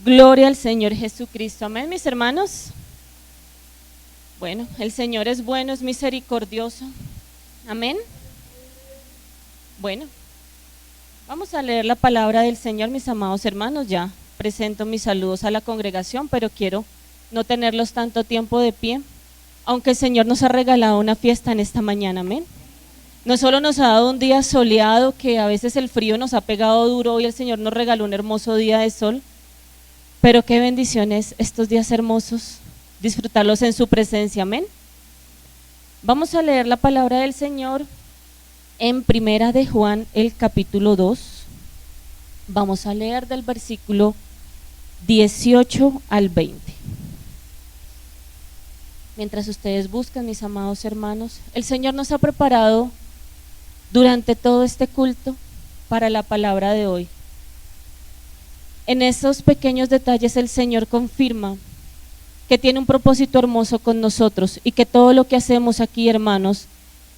Gloria al Señor Jesucristo. Amén, mis hermanos. Bueno, el Señor es bueno, es misericordioso. Amén. Bueno, vamos a leer la palabra del Señor, mis amados hermanos. Ya presento mis saludos a la congregación, pero quiero no tenerlos tanto tiempo de pie, aunque el Señor nos ha regalado una fiesta en esta mañana. Amén. No solo nos ha dado un día soleado, que a veces el frío nos ha pegado duro, hoy el Señor nos regaló un hermoso día de sol, pero qué bendiciones estos días hermosos, disfrutarlos en su presencia. Amén. Vamos a leer la palabra del Señor en Primera de Juan, el capítulo 2. Vamos a leer del versículo 18 al 20. Mientras ustedes buscan, mis amados hermanos, el Señor nos ha preparado durante todo este culto para la palabra de hoy. En esos pequeños detalles el Señor confirma que tiene un propósito hermoso con nosotros y que todo lo que hacemos aquí, hermanos,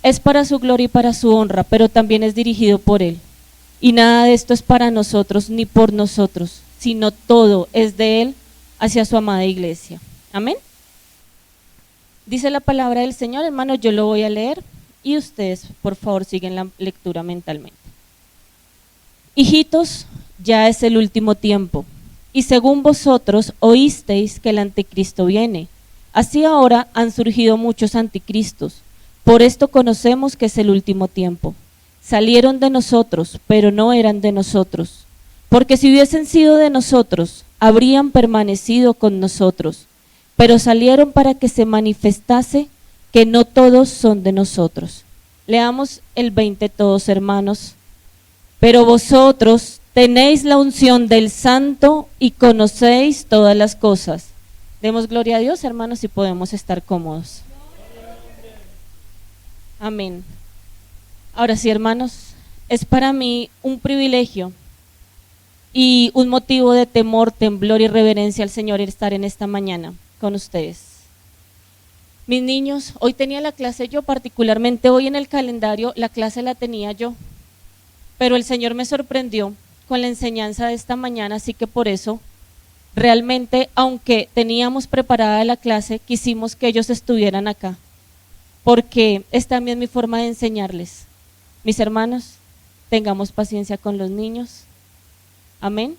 es para su gloria y para su honra, pero también es dirigido por Él. Y nada de esto es para nosotros ni por nosotros, sino todo es de Él hacia su amada iglesia. Amén. Dice la palabra del Señor, hermanos, yo lo voy a leer y ustedes, por favor, siguen la lectura mentalmente. Hijitos, ya es el último tiempo, y según vosotros oísteis que el anticristo viene. Así ahora han surgido muchos anticristos. Por esto conocemos que es el último tiempo. Salieron de nosotros, pero no eran de nosotros. Porque si hubiesen sido de nosotros, habrían permanecido con nosotros. Pero salieron para que se manifestase que no todos son de nosotros. Leamos el 20 todos, hermanos. Pero vosotros tenéis la unción del Santo y conocéis todas las cosas. Demos gloria a Dios, hermanos, y podemos estar cómodos. Amén. Ahora sí, hermanos, es para mí un privilegio y un motivo de temor, temblor y reverencia al Señor estar en esta mañana con ustedes. Mis niños, hoy tenía la clase yo, particularmente hoy en el calendario la clase la tenía yo, pero el Señor me sorprendió con la enseñanza de esta mañana, así que por eso realmente, aunque teníamos preparada la clase, quisimos que ellos estuvieran acá, porque es también mi forma de enseñarles. Mis hermanos, tengamos paciencia con los niños, amén,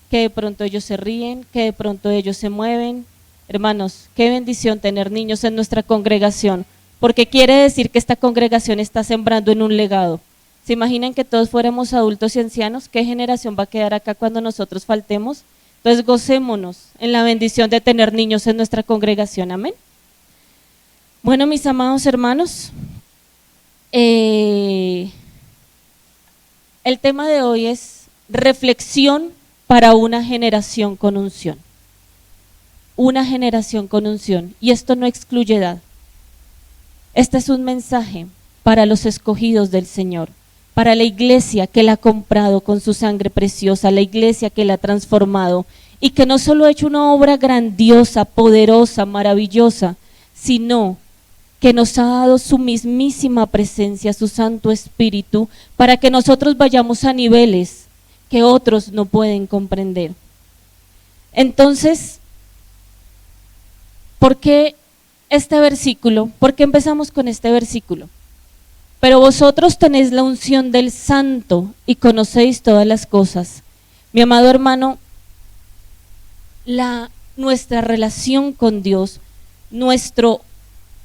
que de pronto ellos se ríen, que de pronto ellos se mueven. Hermanos, qué bendición tener niños en nuestra congregación, porque quiere decir que esta congregación está sembrando en un legado. ¿Se imaginan que todos fuéramos adultos y ancianos? ¿Qué generación va a quedar acá cuando nosotros faltemos? Entonces gocémonos en la bendición de tener niños en nuestra congregación, amén. Bueno, mis amados hermanos, el tema de hoy es reflexión para una generación con unción. Una generación con unción, y esto no excluye edad. Este es un mensaje para los escogidos del Señor, para la iglesia que la ha comprado con su sangre preciosa, la iglesia que la ha transformado y que no solo ha hecho una obra grandiosa, poderosa, maravillosa, sino que nos ha dado su mismísima presencia, su Santo Espíritu, para que nosotros vayamos a niveles que otros no pueden comprender. Entonces, ¿por qué este versículo? ¿Por qué empezamos con este versículo? Pero vosotros tenéis la unción del Santo y conocéis todas las cosas. Mi amado hermano, nuestra relación con Dios, nuestro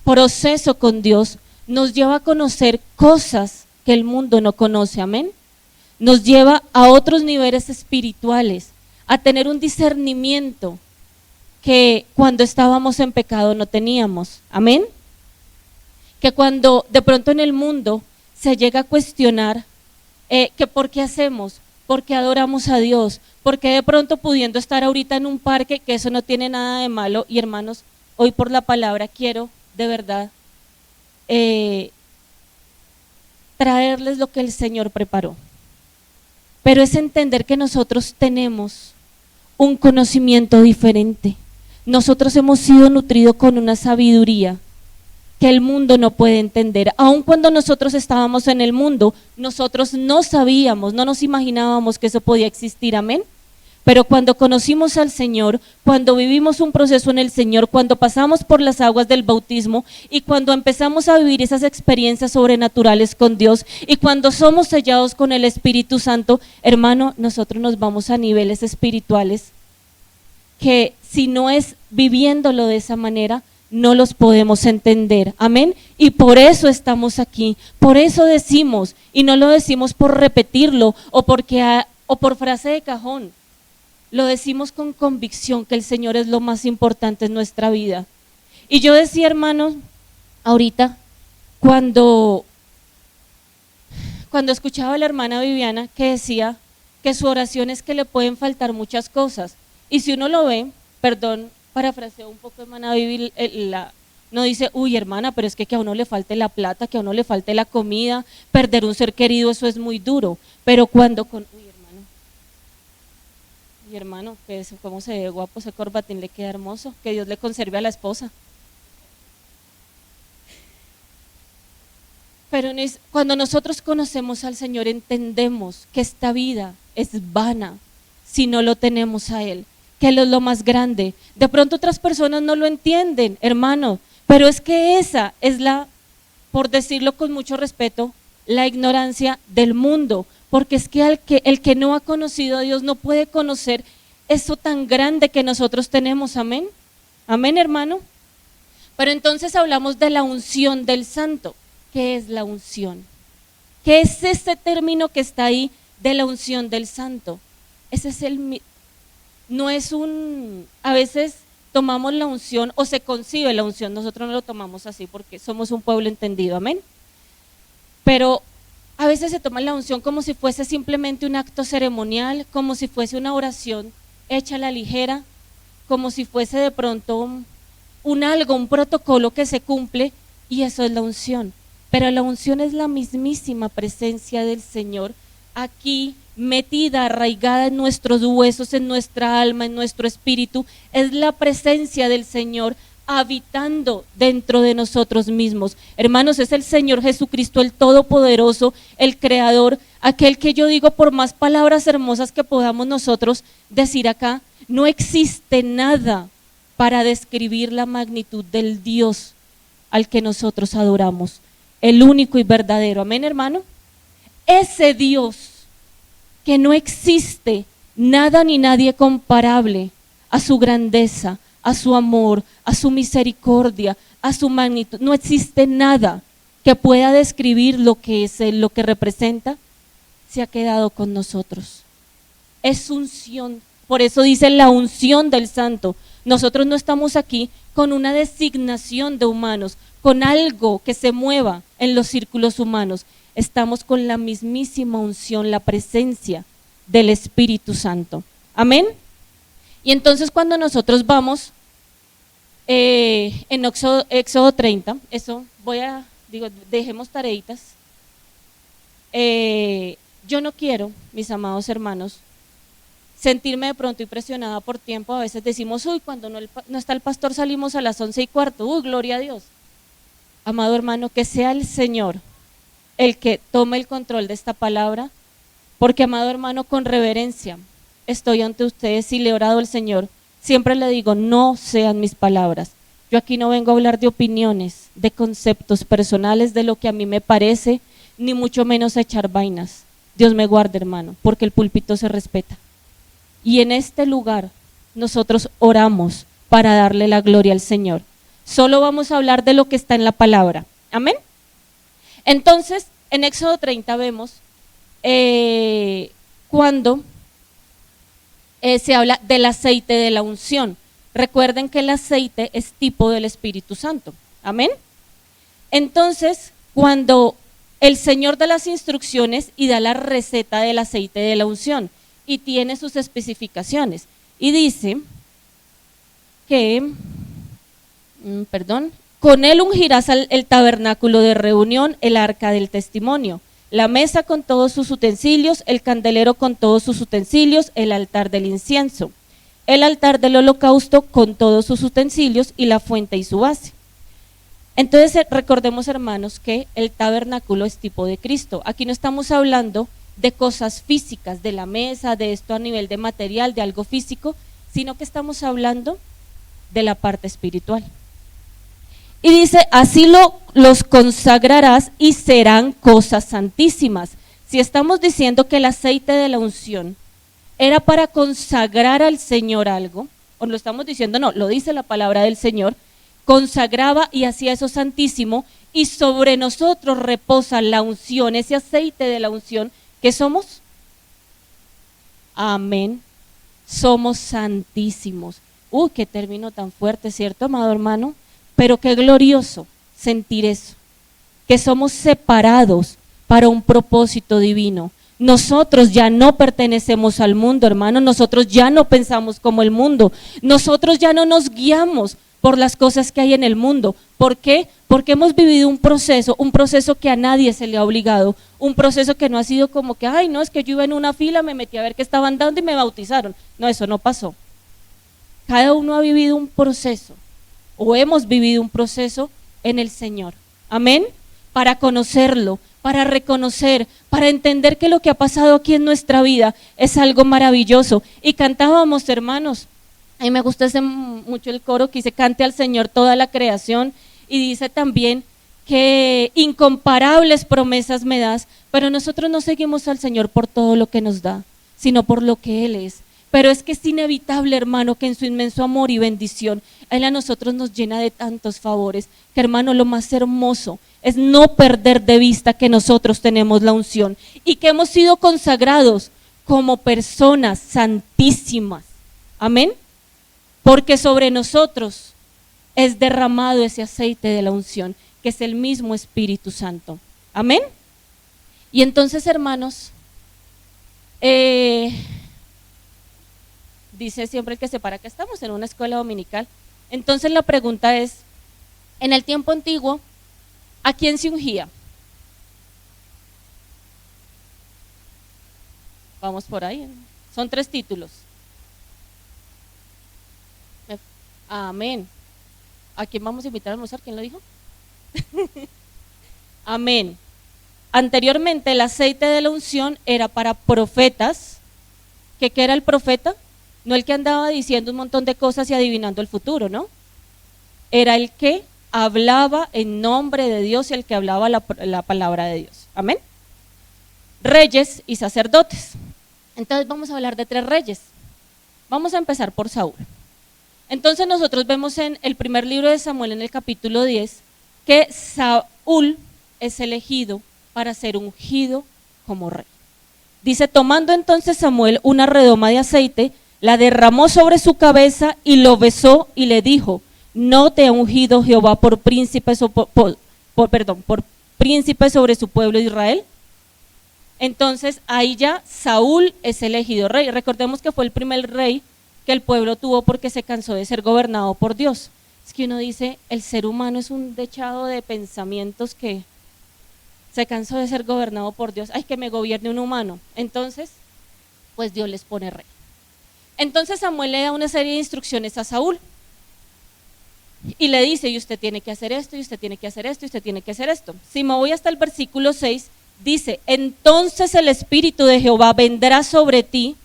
proceso con Dios nos lleva a conocer cosas que el mundo no conoce, amén. Nos lleva a otros niveles espirituales, a tener un discernimiento que cuando estábamos en pecado no teníamos, amén. Que cuando de pronto en el mundo se llega a cuestionar que por qué hacemos, por qué adoramos a Dios, por qué de pronto pudiendo estar ahorita en un parque, que eso no tiene nada de malo. Y hermanos, hoy por la palabra quiero de verdad traerles lo que el Señor preparó, pero es entender que nosotros tenemos un conocimiento diferente. Nosotros hemos sido nutridos con una sabiduría que el mundo no puede entender. Aun cuando nosotros estábamos en el mundo, nosotros no sabíamos, no nos imaginábamos que eso podía existir, amén. Pero cuando conocimos al Señor, cuando vivimos un proceso en el Señor, cuando pasamos por las aguas del bautismo y cuando empezamos a vivir esas experiencias sobrenaturales con Dios y cuando somos sellados con el Espíritu Santo, hermano, nosotros nos vamos a niveles espirituales que si no es viviéndolo de esa manera, no los podemos entender, amén, y por eso estamos aquí, por eso decimos, y no lo decimos por repetirlo o por frase de cajón, lo decimos con convicción que el Señor es lo más importante en nuestra vida. Y yo decía, hermanos, ahorita, cuando escuchaba a la hermana Viviana que decía que su oración es que le pueden faltar muchas cosas, y si uno lo ve, perdón, parafraseo un poco, hermana Vivi, no dice, uy hermana, pero es que a uno le falte la plata, que a uno le falte la comida, perder un ser querido, eso es muy duro, pero cuando hermano, que es, cómo se ve guapo, ese corbatín le queda hermoso, que Dios le conserve a la esposa. Pero cuando nosotros conocemos al Señor, entendemos que esta vida es vana si no lo tenemos a Él, que Él es lo más grande. De pronto otras personas no lo entienden, hermano, pero es que esa es por decirlo con mucho respeto, la ignorancia del mundo, porque es que el que no ha conocido a Dios no puede conocer eso tan grande que nosotros tenemos, amén, amén hermano. Pero entonces hablamos de la unción del santo. ¿Qué es la unción? ¿Qué es este término que está ahí de la unción del santo? Ese es no es a veces tomamos la unción o se concibe la unción, nosotros no lo tomamos así porque somos un pueblo entendido, amén. Pero a veces se toma la unción como si fuese simplemente un acto ceremonial, como si fuese una oración hecha a la ligera, como si fuese de pronto un protocolo que se cumple, y eso es la unción. Pero la unción es la mismísima presencia del Señor aquí metida, arraigada en nuestros huesos, en nuestra alma, en nuestro espíritu. Es la presencia del Señor habitando dentro de nosotros mismos. Hermanos, es el Señor Jesucristo, el Todopoderoso, el Creador, aquel que yo digo, por más palabras hermosas que podamos nosotros decir acá, no existe nada para describir la magnitud del Dios al que nosotros adoramos, el único y verdadero, amén hermano. Ese Dios que no existe nada ni nadie comparable a su grandeza, a su amor, a su misericordia, a su magnitud. No existe nada que pueda describir lo que es Él, lo que representa, se ha quedado con nosotros. Es unción, por eso dice la unción del santo. Nosotros no estamos aquí con una designación de humanos, con algo que se mueva en los círculos humanos. Estamos con la mismísima unción, la presencia del Espíritu Santo. Amén. Y entonces cuando nosotros vamos en Éxodo 30, eso dejemos tareitas. Yo no quiero, mis amados hermanos, sentirme de pronto impresionada por tiempo. A veces decimos, uy, cuando no está el pastor salimos a las 11:15, uy, gloria a Dios. Amado hermano, que sea el Señor el que tome el control de esta palabra, porque amado hermano, con reverencia estoy ante ustedes y le he orado al Señor, siempre le digo, no sean mis palabras, yo aquí no vengo a hablar de opiniones, de conceptos personales, de lo que a mí me parece, ni mucho menos a echar vainas. Dios me guarde hermano, porque el púlpito se respeta, y en este lugar nosotros oramos para darle la gloria al Señor. Solo vamos a hablar de lo que está en la palabra, amén. Entonces, en Éxodo 30 vemos cuando se habla del aceite de la unción. Recuerden que el aceite es tipo del Espíritu Santo, amén. Entonces, cuando el Señor da las instrucciones y da la receta del aceite de la unción y tiene sus especificaciones y dice que, con él ungirás el tabernáculo de reunión, el arca del testimonio, la mesa con todos sus utensilios, el candelero con todos sus utensilios, el altar del incienso, el altar del holocausto con todos sus utensilios y la fuente y su base. Entonces recordemos hermanos que el tabernáculo es tipo de Cristo. Aquí no estamos hablando de cosas físicas, de la mesa, de esto a nivel de material, de algo físico, sino que estamos hablando de la parte espiritual. Y dice, así los consagrarás y serán cosas santísimas. Si estamos diciendo que el aceite de la unción era para consagrar al Señor algo, o lo estamos diciendo, no, lo dice la palabra del Señor, consagraba y hacía eso santísimo, y sobre nosotros reposa la unción, ese aceite de la unción, ¿qué somos? Amén, somos santísimos. Qué término tan fuerte, ¿cierto, amado hermano? Pero qué glorioso sentir eso, que somos separados para un propósito divino. Nosotros ya no pertenecemos al mundo, hermano, nosotros ya no pensamos como el mundo, nosotros ya no nos guiamos por las cosas que hay en el mundo. ¿Por qué? Porque hemos vivido un proceso que a nadie se le ha obligado, un proceso que no ha sido como que, ay, no, es que yo iba en una fila, me metí a ver qué estaban dando y me bautizaron. No, eso no pasó. Cada uno ha vivido un proceso, o hemos vivido un proceso en el Señor. Amén. Para conocerlo, para reconocer, para entender que lo que ha pasado aquí en nuestra vida es algo maravilloso. Y cantábamos, hermanos, a mí me gusta mucho el coro que dice, cante al Señor toda la creación, y dice también que incomparables promesas me das, pero nosotros no seguimos al Señor por todo lo que nos da, sino por lo que Él es. Pero es que es inevitable, hermano, que en su inmenso amor y bendición, Él a nosotros nos llena de tantos favores, que, hermano, lo más hermoso es no perder de vista que nosotros tenemos la unción y que hemos sido consagrados como personas santísimas. Amén. Porque sobre nosotros es derramado ese aceite de la unción, que es el mismo Espíritu Santo. Amén. Y entonces, hermanos, dice siempre el que se para que estamos en una escuela dominical. Entonces la pregunta es, en el tiempo antiguo, ¿a quién se ungía? Vamos por ahí, son 3 títulos. Amén. ¿A quién vamos a invitar a almorzar? ¿Quién lo dijo? Amén. Anteriormente el aceite de la unción era para profetas. ¿Qué era el profeta? No el que andaba diciendo un montón de cosas y adivinando el futuro, ¿no? Era el que hablaba en nombre de Dios y el que hablaba la palabra de Dios. Amén. Reyes y sacerdotes. Entonces vamos a hablar de 3 reyes. Vamos a empezar por Saúl. Entonces nosotros vemos en el primer libro de Samuel, en el capítulo 10, que Saúl es elegido para ser ungido como rey. Dice, tomando entonces Samuel una redoma de aceite, la derramó sobre su cabeza y lo besó y le dijo, ¿no te ha ungido Jehová por príncipe, por príncipe sobre su pueblo Israel? Entonces ahí ya Saúl es elegido rey. Recordemos que fue el primer rey que el pueblo tuvo porque se cansó de ser gobernado por Dios. Es que uno dice, el ser humano es un dechado de pensamientos que se cansó de ser gobernado por Dios. Ay, que me gobierne un humano. Entonces, pues Dios les pone rey. Entonces Samuel le da una serie de instrucciones a Saúl y le dice, y usted tiene que hacer esto, y usted tiene que hacer esto, y usted tiene que hacer esto. Si me voy hasta el versículo 6, dice, entonces el Espíritu de Jehová vendrá sobre ti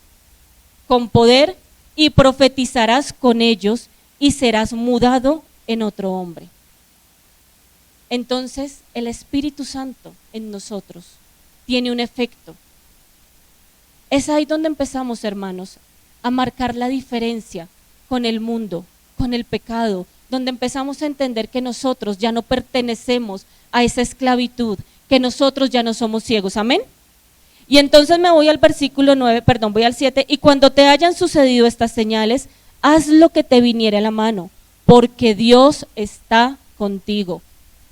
con poder y profetizarás con ellos y serás mudado en otro hombre. Entonces el Espíritu Santo en nosotros tiene un efecto. Es ahí donde empezamos, hermanos, a marcar la diferencia con el mundo, con el pecado, donde empezamos a entender que nosotros ya no pertenecemos a esa esclavitud, que nosotros ya no somos ciegos. Amén. Y entonces me voy al versículo 9, voy al 7, y cuando te hayan sucedido estas señales, haz lo que te viniere a la mano, porque Dios está contigo.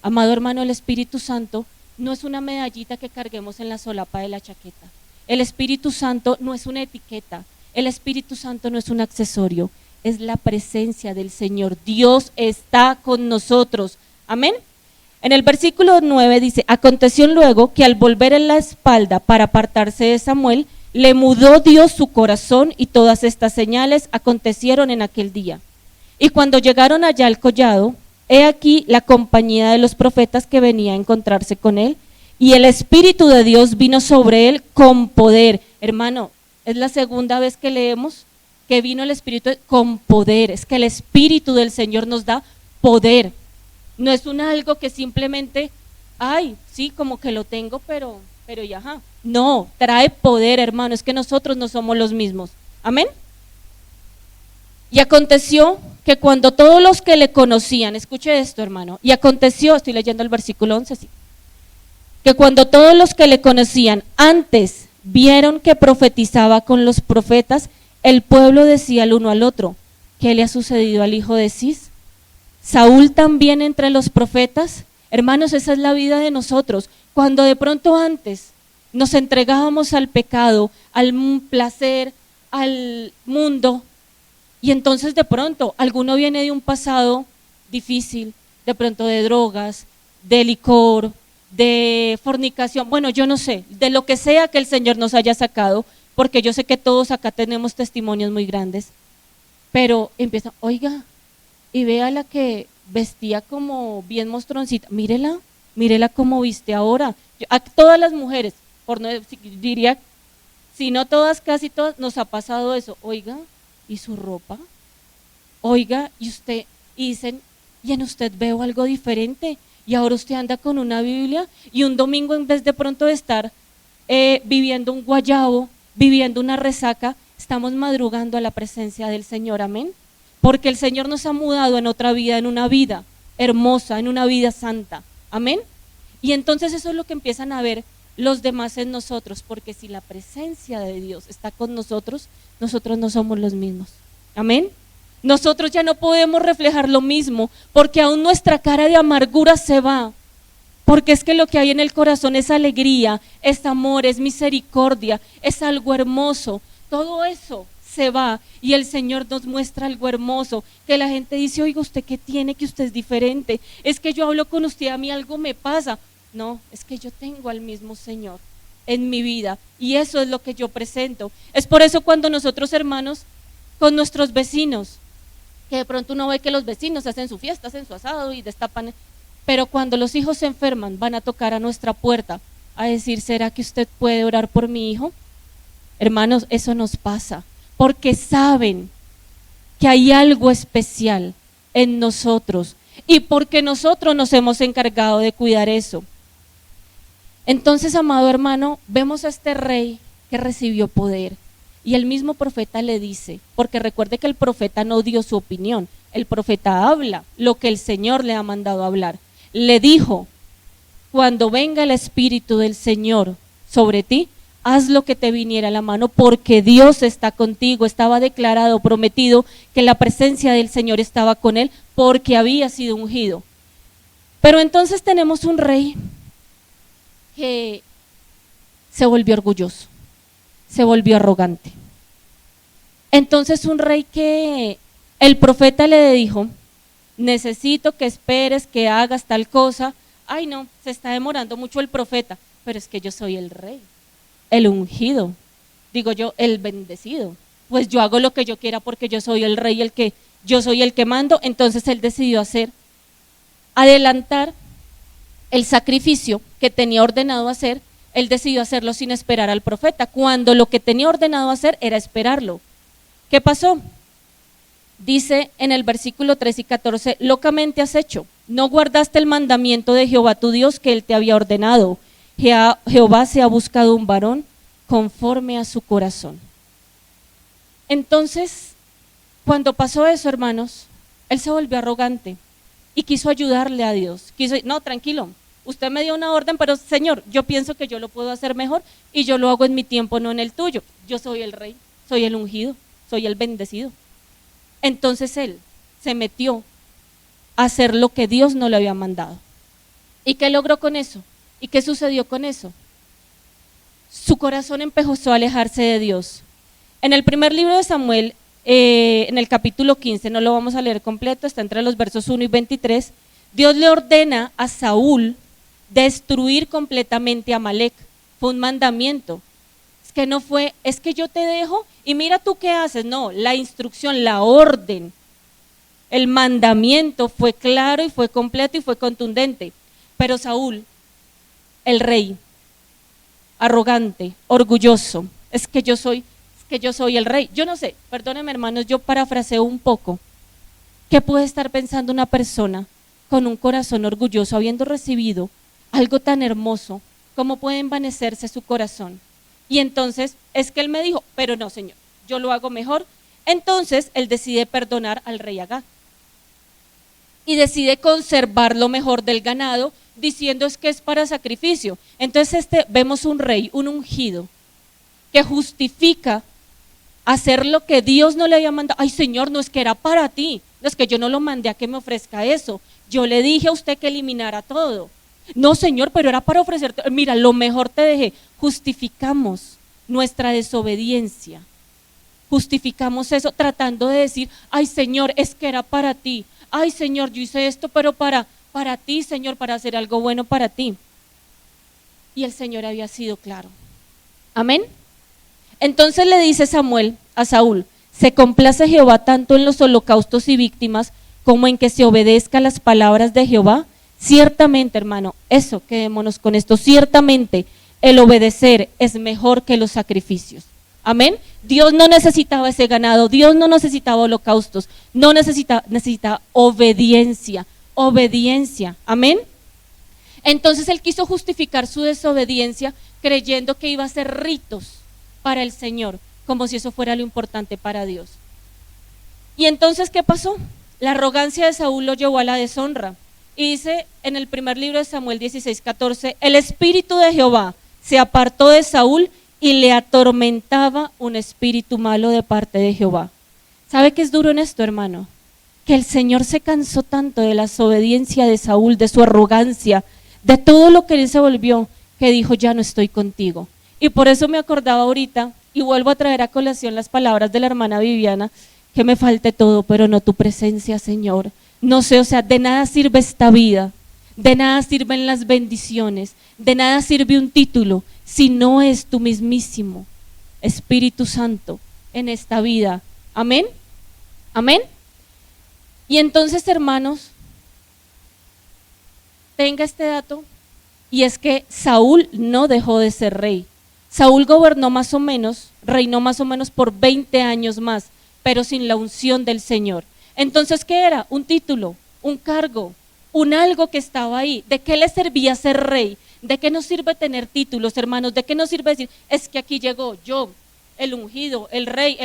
Amado hermano, el Espíritu Santo no es una medallita que carguemos en la solapa de la chaqueta. El Espíritu Santo no es una etiqueta. El Espíritu Santo no es un accesorio. Es la presencia del Señor. Dios está con nosotros. Amén. En el versículo 9 dice, aconteció luego que al volver en la espalda para apartarse de Samuel, le mudó Dios su corazón y todas estas señales acontecieron en aquel día. Y cuando llegaron allá al collado, he aquí la compañía de los profetas que venía a encontrarse con él, y el Espíritu de Dios vino sobre él con poder. Hermano, es la segunda vez que leemos que vino el Espíritu con poder. Es que el Espíritu del Señor nos da poder. No es algo que simplemente, ay, sí, como que lo tengo, pero ya, ajá. No, trae poder, hermano, es que nosotros no somos los mismos. Amén. Y aconteció que cuando todos los que le conocían, escuche esto, hermano, y aconteció, estoy leyendo el versículo 11, sí, que cuando todos los que le conocían antes vieron que profetizaba con los profetas, el pueblo decía el uno al otro, ¿qué le ha sucedido al hijo de Cis? ¿Saúl también entre los profetas? Hermanos, esa es la vida de nosotros. Cuando de pronto antes nos entregábamos al pecado, al placer, al mundo, y entonces de pronto alguno viene de un pasado difícil, de pronto de drogas, de licor, de fornicación, bueno, yo no sé, de lo que sea que el Señor nos haya sacado, porque yo sé que todos acá tenemos testimonios muy grandes, pero empieza, oiga, y vea la que vestía como bien mostroncita, mírela cómo viste ahora. A todas las mujeres, por no diría, si no todas, casi todas, nos ha pasado eso, oiga, ¿y su ropa? Oiga, y usted, y dicen, y en usted veo algo diferente, y ahora usted anda con una Biblia, y un domingo en vez de pronto de estar viviendo un guayabo, viviendo una resaca, estamos madrugando a la presencia del Señor, amén, porque el Señor nos ha mudado en otra vida, en una vida hermosa, en una vida santa, amén, y entonces eso es lo que empiezan a ver los demás en nosotros, porque si la presencia de Dios está con nosotros, nosotros no somos los mismos, amén. Nosotros ya no podemos reflejar lo mismo, porque aún nuestra cara de amargura se va, porque es que lo que hay en el corazón es alegría, es amor, es misericordia, es algo hermoso, todo eso se va y el Señor nos muestra algo hermoso, que la gente dice, oiga, ¿usted qué tiene? Que usted es diferente, es que yo hablo con usted, a mí algo me pasa. No, es que yo tengo al mismo Señor en mi vida y eso es lo que yo presento. Es por eso cuando nosotros, hermanos, con nuestros vecinos, que de pronto uno ve que los vecinos hacen su fiesta, hacen su asado y destapan, pero cuando los hijos se enferman van a tocar a nuestra puerta a decir, ¿será que usted puede orar por mi hijo? Hermanos, eso nos pasa porque saben que hay algo especial en nosotros y porque nosotros nos hemos encargado de cuidar eso. Entonces, amado hermano, vemos a este rey que recibió poder y el mismo profeta le dice, porque recuerde que el profeta no dio su opinión, el profeta habla lo que el Señor le ha mandado hablar. Le dijo, cuando venga el Espíritu del Señor sobre ti, haz lo que te viniera a la mano, porque Dios está contigo. Estaba declarado, prometido, que la presencia del Señor estaba con él, porque había sido ungido. Pero entonces tenemos un rey que se volvió orgulloso, se volvió arrogante. Entonces un rey que el profeta le dijo, necesito que esperes, que hagas tal cosa. Ay no, se está demorando mucho el profeta, pero es que yo soy el rey, el ungido, digo yo, el bendecido, pues yo hago lo que yo quiera porque yo soy el rey, yo soy el que mando. Entonces él decidió adelantar el sacrificio que tenía ordenado hacer, él decidió hacerlo sin esperar al profeta, cuando lo que tenía ordenado hacer era esperarlo. ¿Qué pasó? Dice en el versículo 13 y 14, locamente has hecho, no guardaste el mandamiento de Jehová tu Dios que él te había ordenado. Jehová se ha buscado un varón conforme a su corazón. Entonces, cuando pasó eso, hermanos, él se volvió arrogante y quiso ayudarle a Dios. No, tranquilo, usted me dio una orden, pero Señor, yo pienso que yo lo puedo hacer mejor y yo lo hago en mi tiempo, no en el tuyo. Yo soy el rey, soy el ungido, soy el bendecido. Entonces él se metió a hacer lo que Dios no le había mandado. ¿Y qué logró con eso? ¿Y qué sucedió con eso? Su corazón empezó a alejarse de Dios. En el primer libro de Samuel, en el capítulo 15, no lo vamos a leer completo, está entre los versos 1 y 23, Dios le ordena a Saúl destruir completamente a Amalek. Fue un mandamiento. Que no fue, es que yo te dejo y mira tú qué haces. No, la instrucción, la orden, el mandamiento fue claro y fue completo y fue contundente. Pero Saúl el rey, arrogante, orgulloso, es que yo soy el rey. Yo no sé, perdónenme hermanos, yo parafraseo un poco. ¿Qué puede estar pensando una persona con un corazón orgulloso, habiendo recibido algo tan hermoso? ¿Cómo puede envanecerse su corazón? Y entonces es que él me dijo, pero no, Señor, yo lo hago mejor. Entonces él decide perdonar al rey Agag y decide conservar lo mejor del ganado, diciendo es que es para sacrificio. Entonces vemos un rey, un ungido, que justifica hacer lo que Dios no le había mandado. Ay, Señor, no es que era para ti, no es que yo no lo mandé a que me ofrezca eso, yo le dije a usted que eliminara todo. No, Señor, pero era para ofrecerte, mira, lo mejor te dejé. Justificamos nuestra desobediencia, justificamos eso tratando de decir, ay, Señor, es que era para ti, ay, Señor, yo hice esto, pero para ti, Señor, para hacer algo bueno para ti. Y el Señor había sido claro. Amén. Entonces le dice Samuel a Saúl, se complace Jehová tanto en los holocaustos y víctimas como en que se obedezca las palabras de Jehová. Ciertamente, hermano, eso, quedémonos con esto, ciertamente el obedecer es mejor que los sacrificios. Amén. Dios no necesitaba ese ganado, Dios no necesitaba holocaustos, no necesitaba obediencia, obediencia. Amén. Entonces él quiso justificar su desobediencia creyendo que iba a ser ritos para el Señor, como si eso fuera lo importante para Dios. Y entonces, ¿qué pasó? La arrogancia de Saúl lo llevó a la deshonra. Y dice en el primer libro de Samuel 16:14, el espíritu de Jehová se apartó de Saúl y le atormentaba un espíritu malo de parte de Jehová. ¿Sabe qué es duro en esto, hermano? Que el Señor se cansó tanto de la desobediencia de Saúl, de su arrogancia, de todo lo que él se volvió, que dijo, ya no estoy contigo. Y por eso me acordaba ahorita, y vuelvo a traer a colación las palabras de la hermana Viviana, que me falte todo, pero no tu presencia, Señor. No sé, o sea, de nada sirve esta vida, de nada sirven las bendiciones, de nada sirve un título, si no es tu mismísimo Espíritu Santo en esta vida. Amén, amén. Y entonces, hermanos, tenga este dato, y es que Saúl no dejó de ser rey. Saúl gobernó más o menos, reinó más o menos por 20 años más, pero sin la unción del Señor. Entonces, ¿qué era? Un título, un cargo, un algo que estaba ahí. ¿De qué le servía ser rey? ¿De qué nos sirve tener títulos, hermanos? ¿De qué nos sirve decir, es que aquí llegó yo, el ungido, el rey,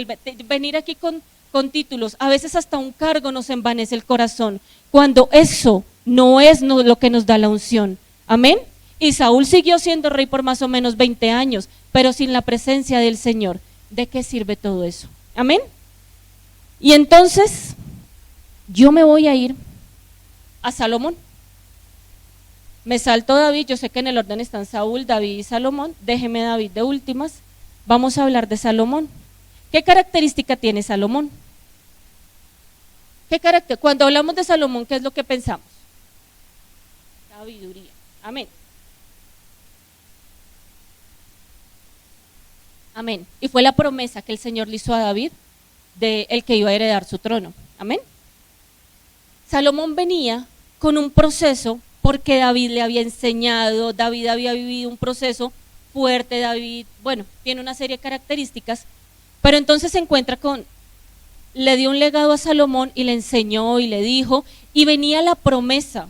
venir aquí con títulos? A veces hasta un cargo nos envanece el corazón, cuando eso no es lo que nos da la unción. Amén. Y Saúl siguió siendo rey por más o menos 20 años, pero sin la presencia del Señor. ¿De qué sirve todo eso? Amén. Y entonces, yo me voy a ir a Salomón. Me salto David, yo sé que en el orden están Saúl, David y Salomón, déjeme David de últimas. Vamos a hablar de Salomón. ¿Qué característica tiene Salomón? ¿Qué carácter? Cuando hablamos de Salomón, ¿qué es lo que pensamos? Sabiduría. Amén. Amén. Y fue la promesa que el Señor le hizo a David de el que iba a heredar su trono. Amén. Salomón venía con un proceso porque David le había enseñado, David había vivido un proceso fuerte, David, bueno, tiene una serie de características, pero entonces se encuentra le dio un legado a Salomón y le enseñó y le dijo, y venía la promesa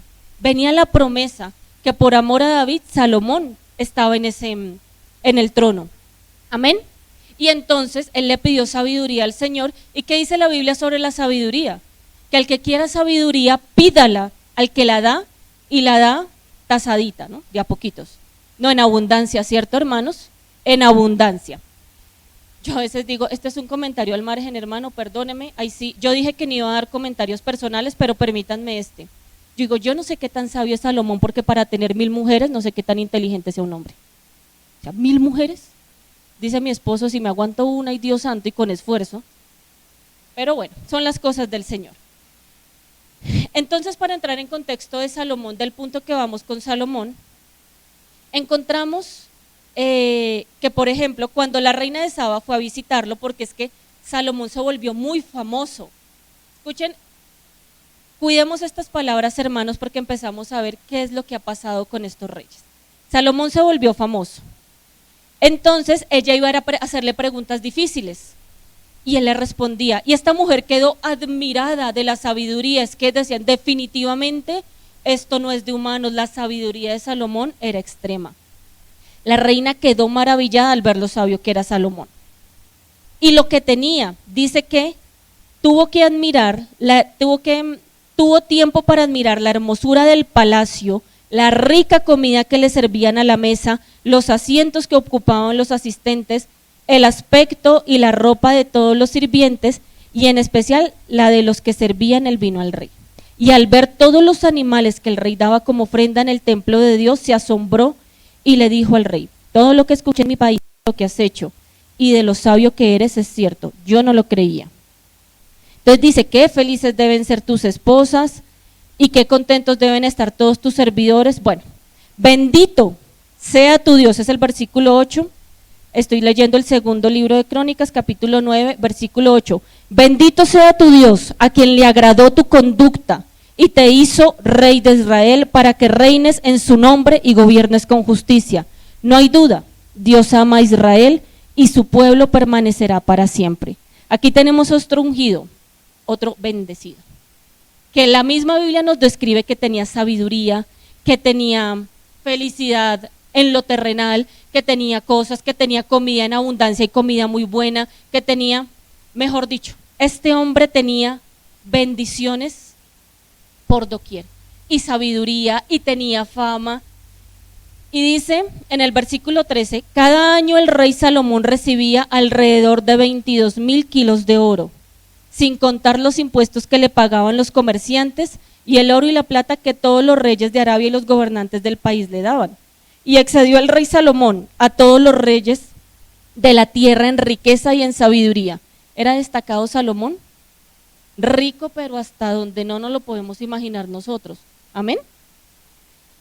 que por amor a David, Salomón estaba en el trono. Amén. Y entonces él le pidió sabiduría al Señor. ¿Y qué dice la Biblia sobre la sabiduría? Que al que quiera sabiduría, pídala al que la da, y la da tasadita, ¿no? De a poquitos. No en abundancia, ¿cierto, hermanos? En abundancia. Yo a veces digo, este es un comentario al margen, hermano, perdóneme. Ahí sí, yo dije que no iba a dar comentarios personales, pero permítanme este. Yo digo, yo no sé qué tan sabio es Salomón, porque para tener 1000 mujeres, no sé qué tan inteligente sea un hombre. O sea, 1000 mujeres. Dice mi esposo, si me aguanto una, y Dios santo, y con esfuerzo. Pero bueno, son las cosas del Señor. Entonces, para entrar en contexto de Salomón, del punto que vamos con Salomón, encontramos que, por ejemplo, cuando la reina de Saba fue a visitarlo, porque es que Salomón se volvió muy famoso. Escuchen, cuidemos estas palabras, hermanos, porque empezamos a ver qué es lo que ha pasado con estos reyes. Salomón se volvió famoso. Entonces ella iba a hacerle preguntas difíciles y él le respondía. Y esta mujer quedó admirada de la sabiduría. Es que decían, definitivamente esto no es de humanos, la sabiduría de Salomón era extrema. La reina quedó maravillada al ver lo sabio que era Salomón. Y lo que tenía, dice que tuvo tiempo para admirar la hermosura del palacio, la rica comida que le servían a la mesa, los asientos que ocupaban los asistentes, el aspecto y la ropa de todos los sirvientes, y en especial la de los que servían el vino al rey. Y al ver todos los animales que el rey daba como ofrenda en el templo de Dios, se asombró y le dijo al rey: todo lo que escuché en mi país, lo que has hecho, y de lo sabio que eres es cierto, yo no lo creía. Entonces dice, qué felices deben ser tus esposas y qué contentos deben estar todos tus servidores. Bueno, bendito sea tu Dios, es el versículo 8, estoy leyendo el segundo libro de Crónicas, capítulo 9, versículo 8. Bendito sea tu Dios, a quien le agradó tu conducta y te hizo rey de Israel para que reines en su nombre y gobiernes con justicia. No hay duda, Dios ama a Israel y su pueblo permanecerá para siempre. Aquí tenemos otro ungido, otro bendecido, que la misma Biblia nos describe que tenía sabiduría, que tenía felicidad en lo terrenal, que tenía cosas, que tenía comida en abundancia y comida muy buena, que tenía, mejor dicho, este hombre tenía bendiciones por doquier y sabiduría y tenía fama. Y dice en el versículo 13, cada año el rey Salomón recibía alrededor de 22,000 kilos de oro, sin contar los impuestos que le pagaban los comerciantes y el oro y la plata que todos los reyes de Arabia y los gobernantes del país le daban. Y excedió el rey Salomón a todos los reyes de la tierra en riqueza y en sabiduría. ¿Era destacado Salomón? Rico, pero hasta donde no nos lo podemos imaginar nosotros. Amén.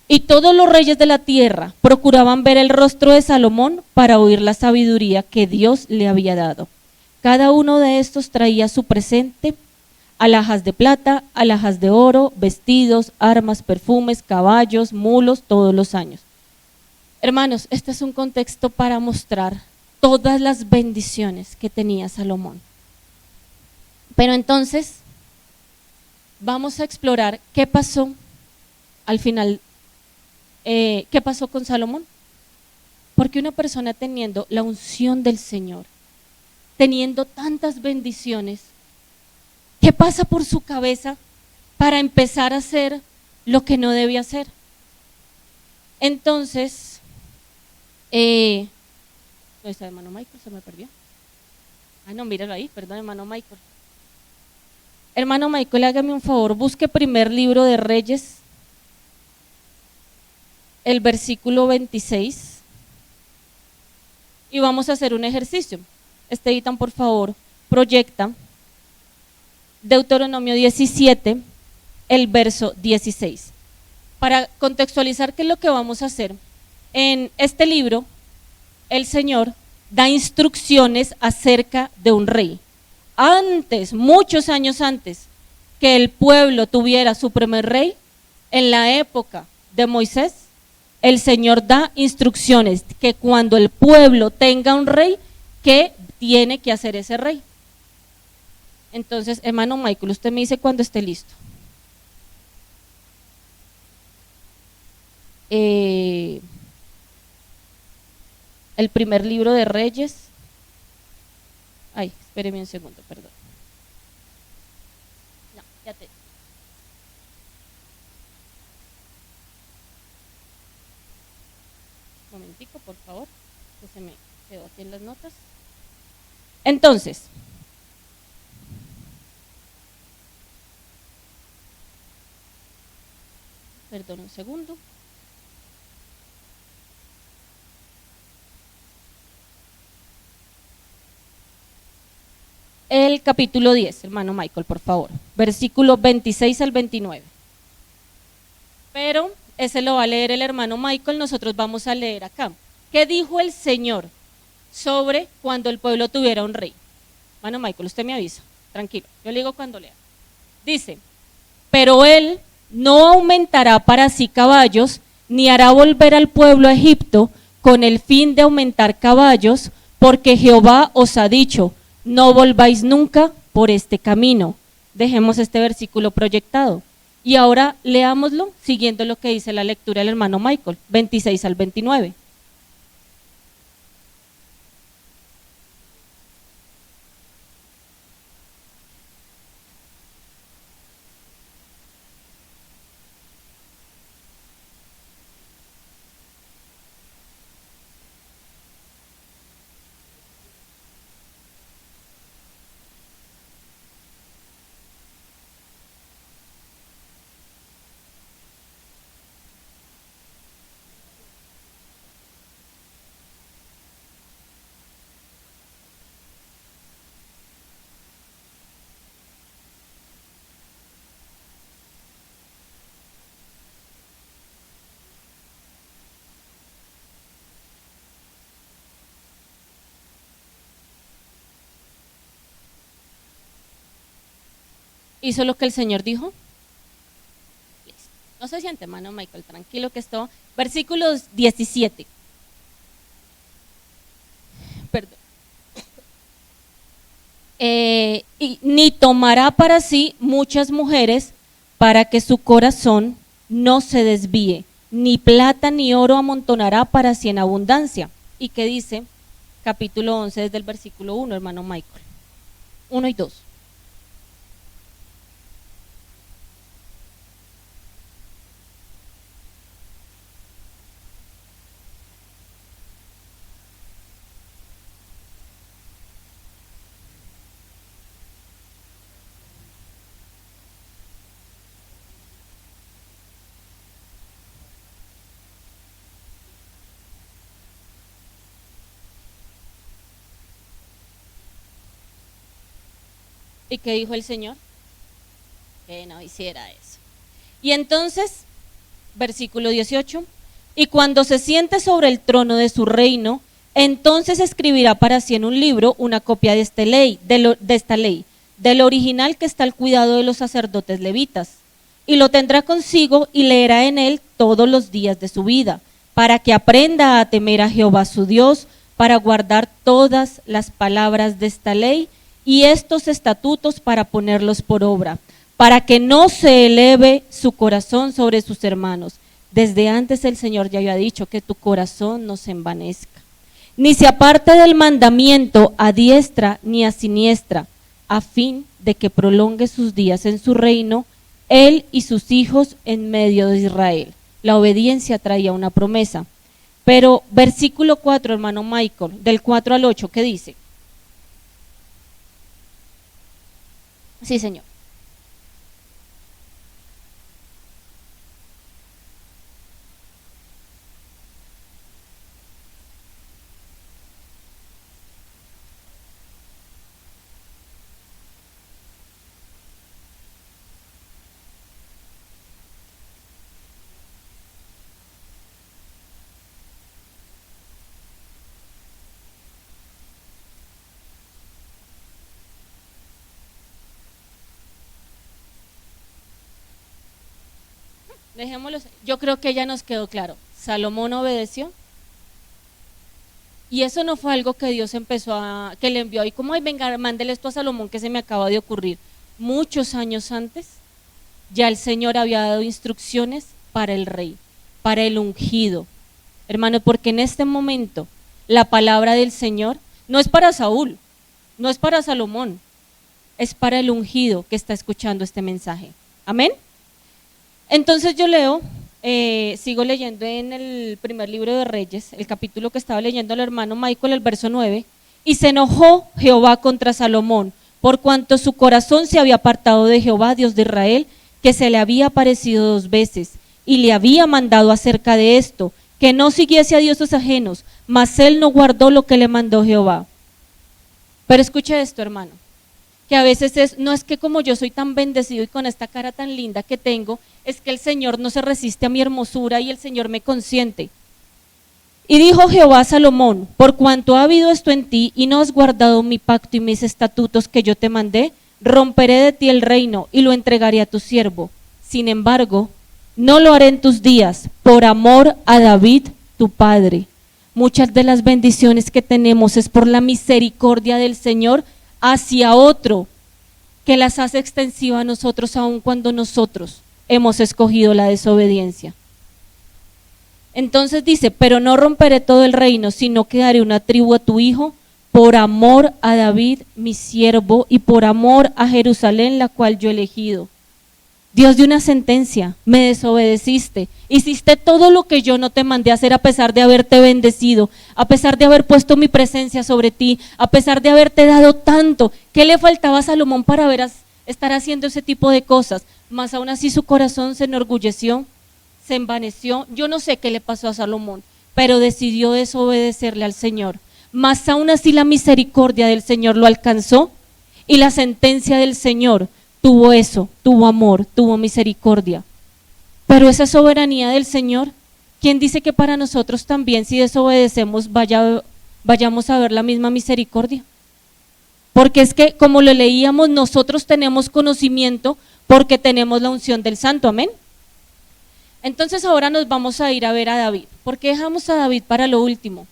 Y todos los reyes de la tierra procuraban ver el rostro de Salomón para oír la sabiduría que Dios le había dado. Cada uno de estos traía su presente: alhajas de plata, alhajas de oro, vestidos, armas, perfumes, caballos, mulos, todos los años. Hermanos, este es un contexto para mostrar todas las bendiciones que tenía Salomón. Pero entonces, vamos a explorar qué pasó al final, qué pasó con Salomón. Porque una persona teniendo la unción del Señor, teniendo tantas bendiciones, ¿qué pasa por su cabeza para empezar a hacer lo que no debía hacer? Entonces, ¿dónde está el hermano Michael? Se me perdió. Ah, no, míralo ahí, perdón, hermano Michael. Hermano Michael, hágame un favor, busque primer libro de Reyes, el versículo 26, y vamos a hacer un ejercicio. Esteban, por favor, proyecta Deuteronomio 17, el verso 16. Para contextualizar qué es lo que vamos a hacer, en este libro el Señor da instrucciones acerca de un rey. Antes, muchos años antes que el pueblo tuviera su primer rey, en la época de Moisés, el Señor da instrucciones que cuando el pueblo tenga un rey, ¿qué tiene que hacer ese rey? Entonces, hermano Michael, usted me dice cuando esté listo. El primer libro de Reyes. Ay, espéreme un segundo, perdón. No, ya te. Un momentico, por favor, que se me quedó aquí en las notas. Entonces, perdón un segundo. El capítulo 10, hermano Michael, por favor, versículo 26 al 29. Pero ese lo va a leer el hermano Michael, nosotros vamos a leer acá. ¿Qué dijo el Señor sobre cuando el pueblo tuviera un rey? Hermano Michael, usted me avisa, tranquilo, yo le digo cuando lea. Dice, pero él no aumentará para sí caballos, ni hará volver al pueblo a Egipto con el fin de aumentar caballos, porque Jehová os ha dicho, no volváis nunca por este camino. Dejemos este versículo proyectado. Y ahora leámoslo siguiendo lo que dice la lectura del hermano Michael, 26 al 29. ¿Hizo lo que el Señor dijo? Listo. No se siente, hermano Michael, tranquilo que esto. Versículos 17. Perdón. Y ni tomará para sí muchas mujeres para que su corazón no se desvíe, ni plata ni oro amontonará para sí en abundancia. ¿Y qué dice? Capítulo 11 desde el versículo 1, hermano Michael. 1 y 2. ¿Y qué dijo el Señor? Que no hiciera eso. Y entonces, versículo 18, y cuando se siente sobre el trono de su reino, entonces escribirá para sí en un libro una copia de esta ley, del original que está al cuidado de los sacerdotes levitas, y lo tendrá consigo y leerá en él todos los días de su vida, para que aprenda a temer a Jehová su Dios, para guardar todas las palabras de esta ley y estos estatutos para ponerlos por obra, para que no se eleve su corazón sobre sus hermanos. Desde antes el Señor ya había dicho que tu corazón no se envanezca, ni se aparte del mandamiento a diestra ni a siniestra, a fin de que prolongue sus días en su reino, él y sus hijos en medio de Israel. La obediencia traía una promesa. Pero versículo 4, hermano Michael, del 4 al 8, ¿qué dice? Sí, señor. Dejémoslo. Yo creo que ya nos quedó claro. Salomón obedeció. Y eso no fue algo que Dios que le envió y como, ay, venga, mándele esto a Salomón que se me acaba de ocurrir. Muchos años antes, ya el Señor había dado instrucciones para el rey, para el ungido. Hermano, porque en este momento la palabra del Señor no es para Saúl, no es para Salomón, es para el ungido que está escuchando este mensaje. Amén. Entonces yo leo, sigo leyendo en el primer libro de Reyes, el capítulo que estaba leyendo el hermano Michael, el verso 9, y se enojó Jehová contra Salomón, por cuanto su corazón se había apartado de Jehová, Dios de Israel, que se le había aparecido 2 veces, y le había mandado acerca de esto, que no siguiese a dioses ajenos, mas él no guardó lo que le mandó Jehová. Pero escuche esto, hermano, que a veces no es que como yo soy tan bendecido y con esta cara tan linda que tengo, es que el Señor no se resiste a mi hermosura y el Señor me consiente. Y dijo Jehová a Salomón, por cuanto ha habido esto en ti y no has guardado mi pacto y mis estatutos que yo te mandé, romperé de ti el reino y lo entregaré a tu siervo. Sin embargo, no lo haré en tus días, por amor a David, tu padre. Muchas de las bendiciones que tenemos es por la misericordia del Señor hacia otro, que las hace extensiva a nosotros aun cuando nosotros hemos escogido la desobediencia. Entonces dice, pero no romperé todo el reino, sino que daré una tribu a tu hijo, por amor a David, mi siervo, y por amor a Jerusalén, la cual yo he elegido. Dios dio una sentencia, me desobedeciste, hiciste todo lo que yo no te mandé a hacer a pesar de haberte bendecido, a pesar de haber puesto mi presencia sobre ti, a pesar de haberte dado tanto. ¿Qué le faltaba a Salomón para estar haciendo ese tipo de cosas? Mas aún así su corazón se enorgulleció, se envaneció. Yo no sé qué le pasó a Salomón, pero decidió desobedecerle al Señor. Mas aún así la misericordia del Señor lo alcanzó y la sentencia del Señor tuvo eso, tuvo amor, tuvo misericordia. Pero esa soberanía del Señor, ¿quién dice que para nosotros también, si desobedecemos, vayamos a ver la misma misericordia? Porque es que, como lo leíamos, nosotros tenemos conocimiento porque tenemos la unción del Santo, amén. Entonces ahora nos vamos a ir a ver a David. ¿Por qué dejamos a David para lo último?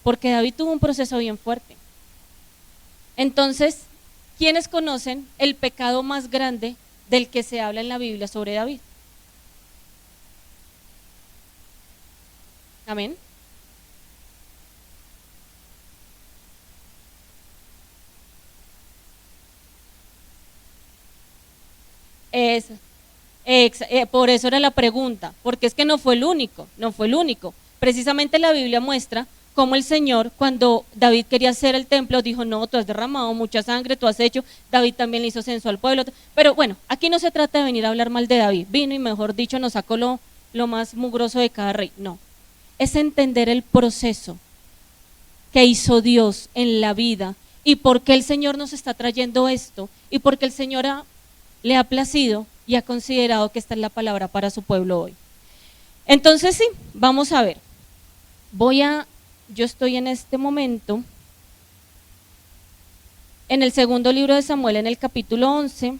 Porque David tuvo un proceso bien fuerte. Entonces, ¿quiénes conocen el pecado más grande del que se habla en la Biblia sobre David? Amén. Por eso era la pregunta, porque es que no fue el único, no fue el único. Precisamente la Biblia muestra cómo el Señor, cuando David quería hacer el templo, dijo, no, tú has derramado mucha sangre, tú has hecho. David también le hizo censo al pueblo. Pero bueno, aquí no se trata de venir a hablar mal de David, vino y mejor dicho nos sacó lo más mugroso de cada rey, no. Es entender el proceso que hizo Dios en la vida y por qué el Señor nos está trayendo esto y por qué el Señor le ha placido y ha considerado que esta es la palabra para su pueblo hoy. Entonces sí, vamos a ver. Yo estoy en este momento en el segundo libro de Samuel, en el capítulo 11.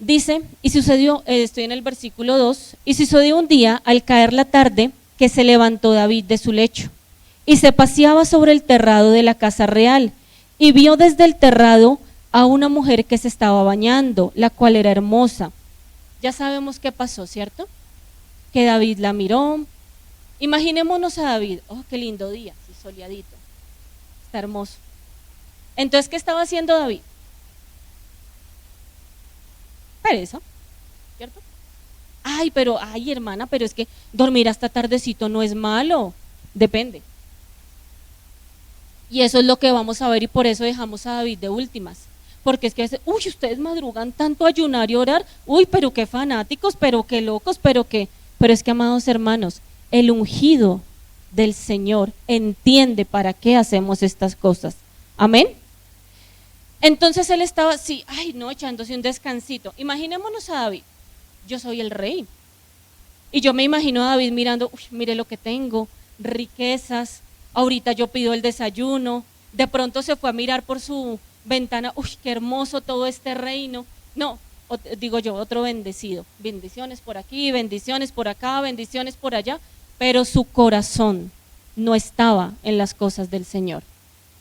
Dice, y sucedió, estoy en el versículo 2, y sucedió un día, al caer la tarde, que se levantó David de su lecho, y se paseaba sobre el terrado de la casa real, y vio desde el terrado a una mujer que se estaba bañando, la cual era hermosa. Ya sabemos qué pasó, ¿cierto? Que David la miró. Imaginémonos a David, oh, qué lindo día, sí, soleadito, está hermoso. Entonces, ¿qué estaba haciendo David? Pereza, ¿cierto? Ay, hermana, pero es que dormir hasta tardecito no es malo, depende. Y eso es lo que vamos a ver y por eso dejamos a David de últimas. Porque es que, uy, ustedes madrugan tanto a ayunar y orar, uy, pero qué fanáticos, pero qué locos, pero es que, amados hermanos, el ungido del Señor entiende para qué hacemos estas cosas. Amén. Entonces él estaba así, echándose un descansito. Imaginémonos a David, yo soy el rey. Y yo me imagino a David mirando, uy, mire lo que tengo, riquezas, ahorita yo pido el desayuno, de pronto se fue a mirar por su ventana, uy, qué hermoso todo este reino. No, digo yo, otro bendecido, bendiciones por aquí, bendiciones por acá, bendiciones por allá, pero su corazón no estaba en las cosas del Señor.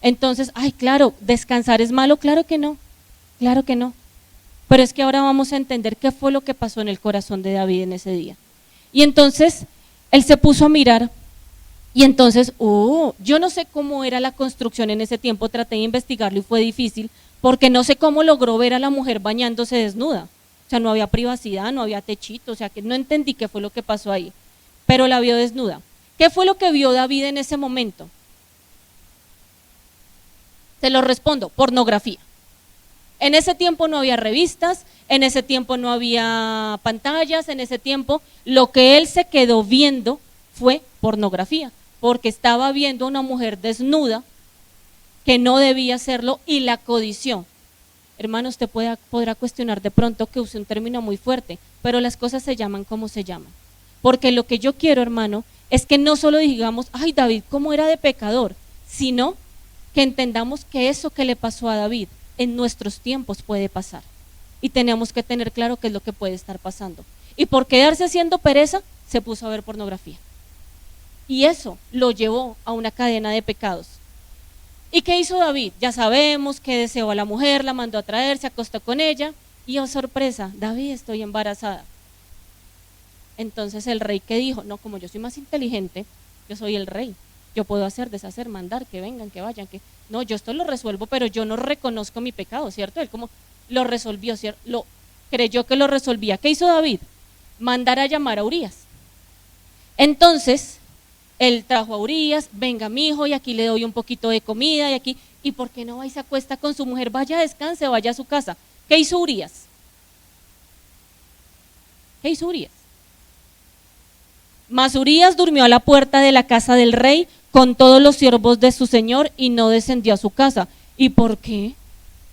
Entonces, claro, descansar es malo, claro que no, pero es que ahora vamos a entender qué fue lo que pasó en el corazón de David en ese día. Y entonces, él se puso a mirar, y entonces, yo no sé cómo era la construcción en ese tiempo, traté de investigarlo y fue difícil, porque no sé cómo logró ver a la mujer bañándose desnuda, o sea, no había privacidad, no había techito, o sea, que no entendí qué fue lo que pasó ahí, pero la vio desnuda. ¿Qué fue lo que vio David en ese momento? Te lo respondo, pornografía. En ese tiempo no había revistas, en ese tiempo no había pantallas, en ese tiempo lo que él se quedó viendo fue pornografía, porque estaba viendo a una mujer desnuda que no debía hacerlo y la codició. Hermano, usted podrá cuestionar de pronto que use un término muy fuerte, pero las cosas se llaman como se llaman. Porque lo que yo quiero, hermano, es que no solo digamos, David, ¿cómo era de pecador?, sino que entendamos que eso que le pasó a David en nuestros tiempos puede pasar. Y tenemos que tener claro qué es lo que puede estar pasando. y por quedarse haciendo pereza, se puso a ver pornografía. Y eso lo llevó a una cadena de pecados. ¿Y qué hizo David? Ya sabemos que deseó a la mujer, la mandó a traer, se acostó con ella, y oh sorpresa, David, estoy embarazada. Entonces el rey, ¿qué dijo? No, como yo soy más inteligente, yo soy el rey, yo puedo hacer, deshacer, mandar, que vengan, que vayan, que no, yo esto lo resuelvo, pero yo no reconozco mi pecado, ¿cierto? Él como lo resolvió, ¿cierto? Creyó que lo resolvía. ¿Qué hizo David? Mandar a llamar a Urías. Entonces, él trajo a Urías, venga mi hijo, y aquí le doy un poquito de comida, y aquí, ¿y por qué no va y se acuesta con su mujer? Vaya, descanse, vaya a su casa. ¿Qué hizo Urías? ¿Qué hizo Urías? Mas Urías durmió a la puerta de la casa del rey con todos los siervos de su señor y no descendió a su casa. ¿Y por qué?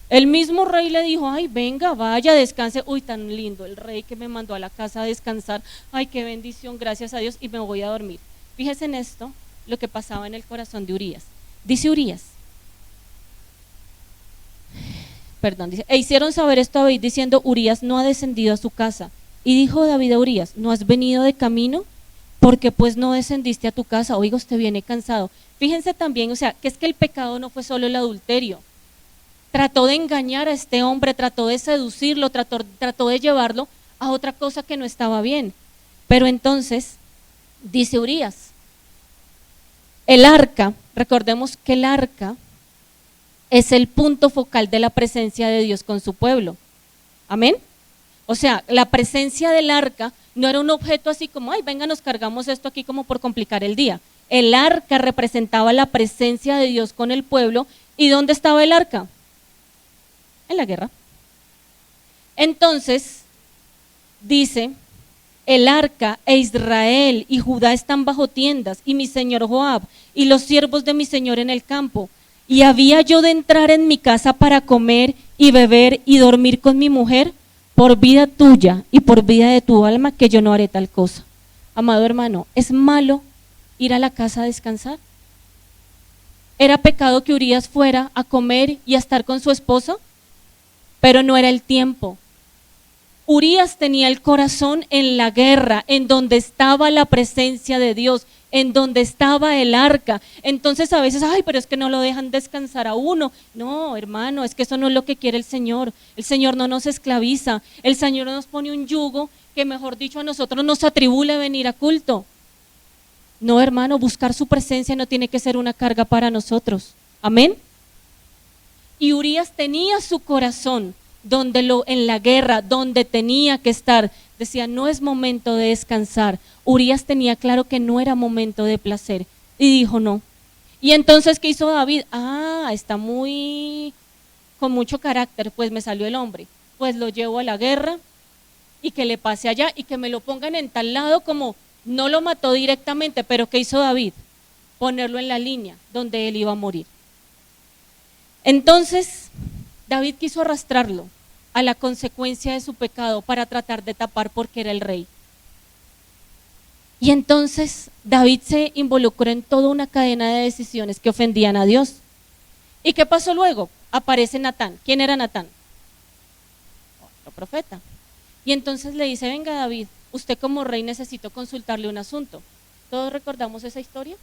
El mismo rey le dijo, ay, venga, vaya, descanse. Uy, tan lindo el rey que me mandó a la casa a descansar. Ay, qué bendición, gracias a Dios, y me voy a dormir. Fíjese en esto, lo que pasaba en el corazón de Urías. Dice Urías, e hicieron saber esto a David diciendo, Urías no ha descendido a su casa. Y dijo David a Urías, ¿no has venido de camino? Porque pues no descendiste a tu casa. Oiga, usted viene cansado. Fíjense también, o sea, que es que el pecado no fue solo el adulterio. Trató de engañar a este hombre, trató de seducirlo, trató de llevarlo a otra cosa que no estaba bien. Pero entonces, dice Urías, el arca, recordemos que el arca es el punto focal de la presencia de Dios con su pueblo. ¿Amén? O sea, la presencia del arca no era un objeto así como, ay, venga, nos cargamos esto aquí como por complicar el día. El arca representaba la presencia de Dios con el pueblo. ¿Y dónde estaba el arca? En la guerra. Entonces, dice, el arca e Israel y Judá están bajo tiendas, y mi señor Joab y los siervos de mi señor en el campo. Y había yo de entrar en mi casa para comer y beber y dormir con mi mujer, por vida tuya y por vida de tu alma, que yo no haré tal cosa. Amado hermano, ¿es malo ir a la casa a descansar? ¿Era pecado que Urías fuera a comer y a estar con su esposa? Pero no era el tiempo. Urías tenía el corazón en la guerra, en donde estaba la presencia de Dios, en donde estaba el arca. Entonces a veces, ay, pero es que no lo dejan descansar a uno. No, hermano, es que eso no es lo que quiere el Señor. El Señor no nos esclaviza, el Señor nos pone un yugo que, mejor dicho, a nosotros nos atribule venir a culto. No, hermano, buscar su presencia no tiene que ser una carga para nosotros. Amén. Y Urías tenía su corazón en la guerra, donde tenía que estar. Decía, no es momento de descansar. Urías tenía claro que no era momento de placer y dijo no. Y entonces, ¿qué hizo David? Está con mucho carácter, pues me salió el hombre. Pues lo llevo a la guerra y que le pase allá y que me lo pongan en tal lado, como no lo mató directamente, pero ¿qué hizo David? Ponerlo en la línea donde él iba a morir. Entonces, David quiso arrastrarlo a la consecuencia de su pecado para tratar de tapar porque era el rey. Y entonces David se involucró en toda una cadena de decisiones que ofendían a Dios. ¿Y qué pasó luego? Aparece Natán. ¿Quién era Natán? Otro profeta. Y entonces le dice, venga David, usted como rey necesito consultarle un asunto. ¿Todos recordamos esa historia?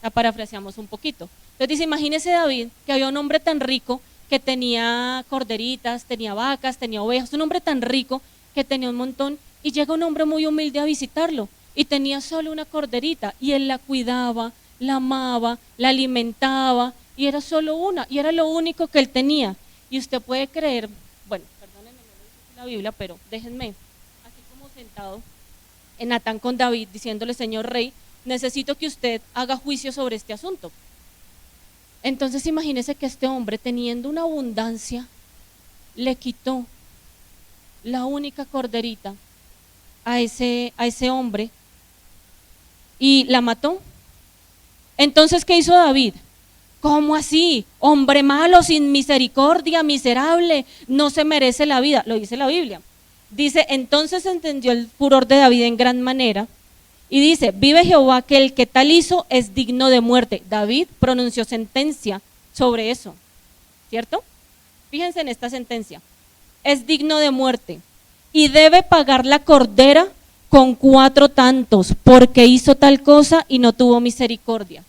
La parafraseamos un poquito. Entonces dice, imagínese David, que había un hombre tan rico que tenía corderitas, tenía vacas, tenía ovejas, un hombre tan rico que tenía un montón, y llega un hombre muy humilde a visitarlo y tenía solo una corderita y él la cuidaba, la amaba, la alimentaba, y era solo una, y era lo único que él tenía. Y usted puede creer, bueno, perdónenme, no lo dice la Biblia, pero déjenme, así como sentado en Natán con David, diciéndole, señor rey, necesito que usted haga juicio sobre este asunto. Entonces imagínese que este hombre, teniendo una abundancia, le quitó la única corderita a ese hombre y la mató. Entonces, ¿qué hizo David? ¿Cómo así? Hombre malo, sin misericordia, miserable, no se merece la vida. Lo dice la Biblia. Dice, entonces entendió el furor de David en gran manera. Y dice, vive Jehová que el que tal hizo es digno de muerte. David pronunció sentencia sobre eso, ¿cierto? Fíjense en esta sentencia, es digno de muerte. y debe pagar la cordera con 4 tantos, porque hizo tal cosa y no tuvo misericordia.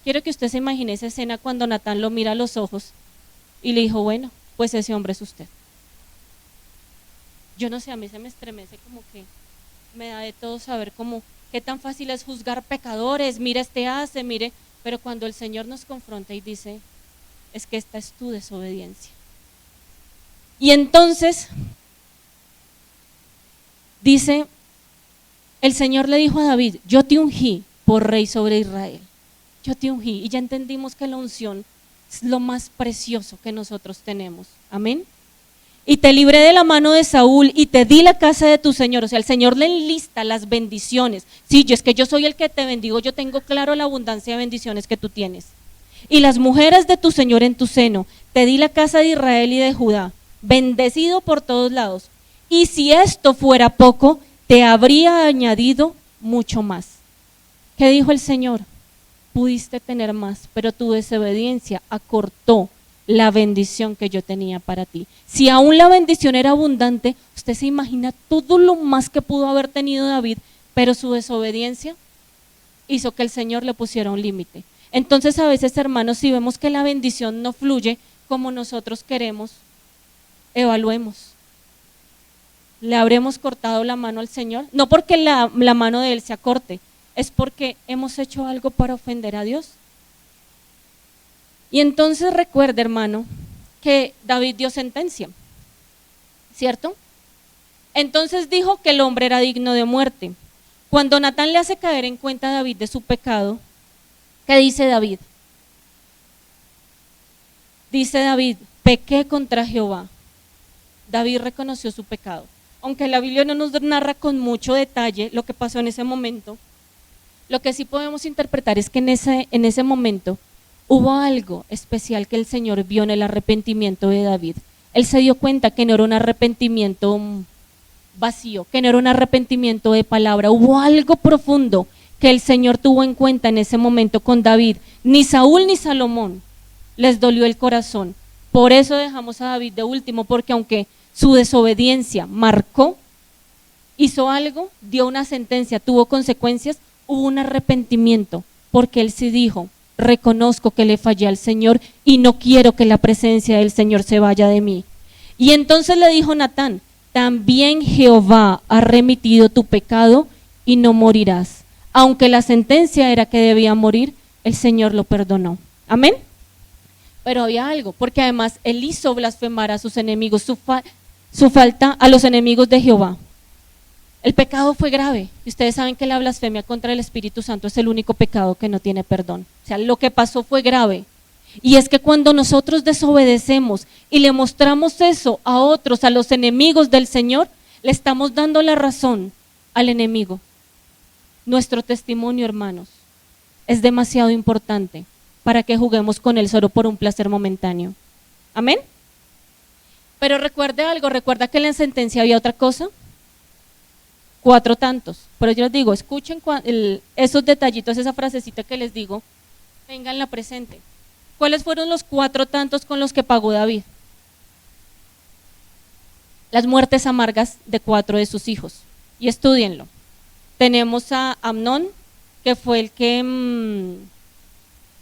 Quiero que usted se imagine esa escena cuando Natán lo mira a los ojos y le dijo, bueno, pues ese hombre es usted. Yo no sé, a mí se me estremece, como que me da de todo saber cómo, qué tan fácil es juzgar pecadores, mire este hace, mire, pero cuando el Señor nos confronta y dice, es que esta es tu desobediencia. Y entonces dice, el Señor le dijo a David, yo te ungí por rey sobre Israel, yo te ungí, y ya entendimos que la unción es lo más precioso que nosotros tenemos, amén. Y te libré de la mano de Saúl y te di la casa de tu Señor. O sea, el Señor le enlista las bendiciones. Sí, es que yo soy el que te bendigo, yo tengo claro la abundancia de bendiciones que tú tienes. Y las mujeres de tu Señor en tu seno, te di la casa de Israel y de Judá, bendecido por todos lados. Y si esto fuera poco, te habría añadido mucho más. ¿Qué dijo el Señor? Pudiste tener más, pero tu desobediencia acortó la bendición que yo tenía para ti. Si aún la bendición era abundante, usted se imagina todo lo más que pudo haber tenido David, pero su desobediencia hizo que el Señor le pusiera un límite. Entonces a veces, hermanos, si vemos que la bendición no fluye como nosotros queremos, evaluemos. ¿Le habremos cortado la mano al Señor? No porque la mano de Él se acorte, es porque hemos hecho algo para ofender a Dios. Y entonces recuerda, hermano, que David dio sentencia, ¿cierto? Entonces dijo que el hombre era digno de muerte. Cuando Natán le hace caer en cuenta a David de su pecado, ¿qué dice David? Dice David, pequé contra Jehová. David reconoció su pecado. Aunque la Biblia no nos narra con mucho detalle lo que pasó en ese momento, lo que sí podemos interpretar es que en ese momento hubo algo especial que el Señor vio en el arrepentimiento de David. Él se dio cuenta que no era un arrepentimiento vacío, que no era un arrepentimiento de palabra. Hubo algo profundo que el Señor tuvo en cuenta en ese momento con David. Ni Saúl ni Salomón les dolió el corazón. Por eso dejamos a David de último, porque aunque su desobediencia marcó, hizo algo, dio una sentencia, tuvo consecuencias, hubo un arrepentimiento, porque él sí dijo, reconozco que le fallé al Señor y no quiero que la presencia del Señor se vaya de mí. Y entonces le dijo Natán, también Jehová ha remitido tu pecado y no morirás. Aunque la sentencia era que debía morir, el Señor lo perdonó. Amén. Pero había algo, porque además él hizo blasfemar a sus enemigos, su falta a los enemigos de Jehová. El pecado fue grave, y ustedes saben que la blasfemia contra el Espíritu Santo es el único pecado que no tiene perdón. O sea, lo que pasó fue grave. Y es que cuando nosotros desobedecemos y le mostramos eso a otros, a los enemigos del Señor, le estamos dando la razón al enemigo. Nuestro testimonio, hermanos, es demasiado importante para que juguemos con él solo por un placer momentáneo. ¿Amén? Pero recuerde algo, recuerda que en la sentencia había otra cosa. 4 tantos, pero yo les digo, escuchen esos detallitos, esa frasecita que les digo, ténganla presente. ¿Cuáles fueron los 4 tantos con los que pagó David? Las muertes amargas de 4 de sus hijos, y estúdienlo. Tenemos a Amnón, que fue el que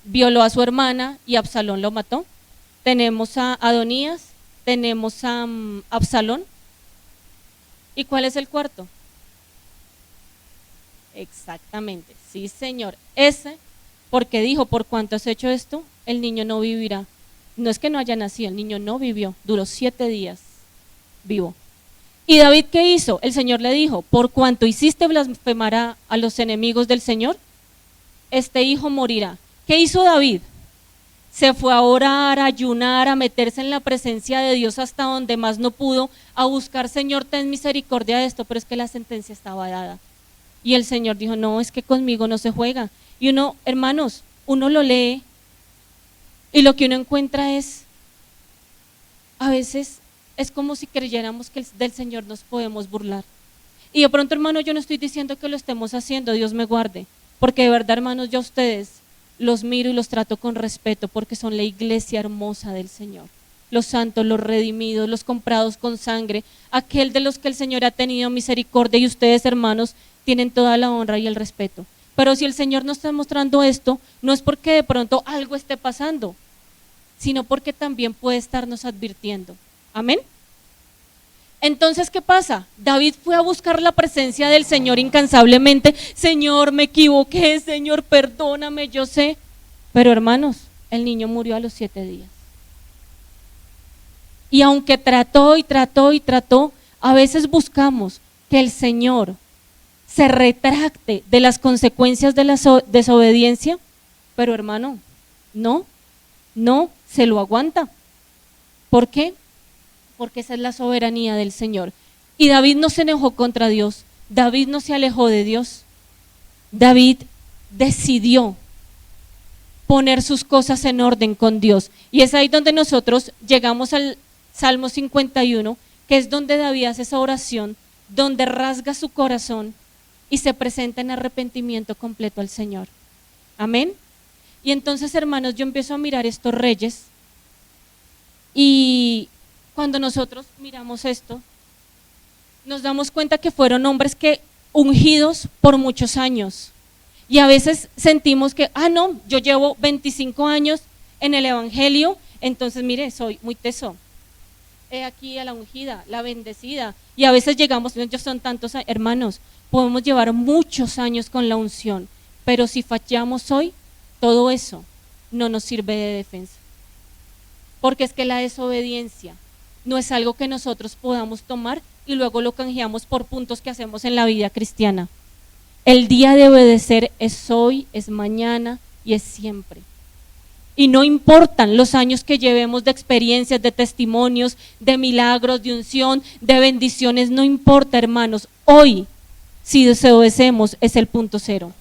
violó a su hermana y Absalón lo mató. Tenemos a Adonías, tenemos a Absalón. ¿Y cuál es el cuarto? Exactamente, sí señor, ese, porque dijo, por cuanto has hecho esto, el niño no vivirá. No es que no haya nacido, el niño no vivió, duró 7 días vivo. ¿Y David qué hizo? El Señor le dijo, por cuanto hiciste blasfemar a los enemigos del Señor, este hijo morirá. ¿Qué hizo David? Se fue a orar, a ayunar, a meterse en la presencia de Dios hasta donde más no pudo, a buscar, Señor, ten misericordia de esto, pero es que la sentencia estaba dada. Y el Señor dijo, no, es que conmigo no se juega. Y uno, hermanos, uno lo lee y lo que uno encuentra es, a veces es como si creyéramos que del Señor nos podemos burlar. Y de pronto, hermano, yo no estoy diciendo que lo estemos haciendo, Dios me guarde, porque de verdad, hermanos, yo a ustedes los miro y los trato con respeto porque son la iglesia hermosa del Señor. los santos, los redimidos, los comprados con sangre, aquel de los que el Señor ha tenido misericordia, y ustedes, hermanos, tienen toda la honra y el respeto. Pero si el Señor nos está mostrando esto, no es porque de pronto algo esté pasando, sino porque también puede estarnos advirtiendo. Amén. Entonces, ¿qué pasa? David fue a buscar la presencia del Señor incansablemente. Señor, me equivoqué, Señor, perdóname, yo sé. Pero hermanos, el niño murió a los 7 días. Y aunque trató y trató y trató, a veces buscamos que el Señor se retracte de las consecuencias de la desobediencia, pero hermano, no se lo aguanta. ¿Por qué? Porque esa es la soberanía del Señor. Y David no se enojó contra Dios, David no se alejó de Dios, David decidió poner sus cosas en orden con Dios. Y es ahí donde nosotros llegamos al Salmo 51, que es donde David hace esa oración, donde rasga su corazón y se presenta en arrepentimiento completo al Señor. Amén. Y entonces, hermanos, yo empiezo a mirar estos reyes, y cuando nosotros miramos esto, nos damos cuenta que fueron hombres que ungidos por muchos años. Y a veces sentimos que, no, yo llevo 25 años en el evangelio, entonces mire, soy muy teso. He aquí a la ungida, la bendecida. Y a veces llegamos, ellos son tantos hermanos, podemos llevar muchos años con la unción, pero si fallamos hoy, todo eso no nos sirve de defensa. Porque es que la desobediencia no es algo que nosotros podamos tomar y luego lo canjeamos por puntos que hacemos en la vida cristiana. El día de obedecer es hoy, es mañana y es siempre. Y no importan los años que llevemos de experiencias, de testimonios, de milagros, de unción, de bendiciones, no importa, hermanos. Hoy, si desobedecemos, es el punto cero.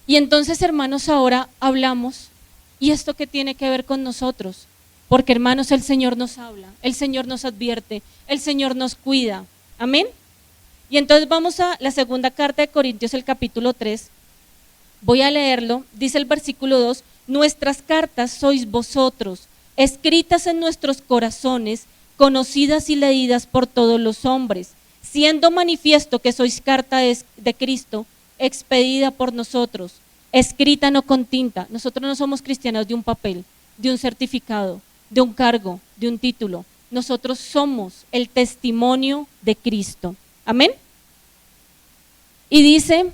Y entonces, hermanos, ahora hablamos, ¿y esto qué tiene que ver con nosotros? Porque, hermanos, el Señor nos habla, el Señor nos advierte, el Señor nos cuida. Amén. Y entonces vamos a la segunda carta de Corintios, el capítulo 3. Voy a leerlo. Dice el versículo 2: nuestras cartas sois vosotros, escritas en nuestros corazones, conocidas y leídas por todos los hombres, siendo manifiesto que sois carta de Cristo, expedida por nosotros, escrita no con tinta. Nosotros no somos cristianos de un papel, de un certificado, de un cargo, de un título. Nosotros somos el testimonio de Cristo. Amén. Y dice,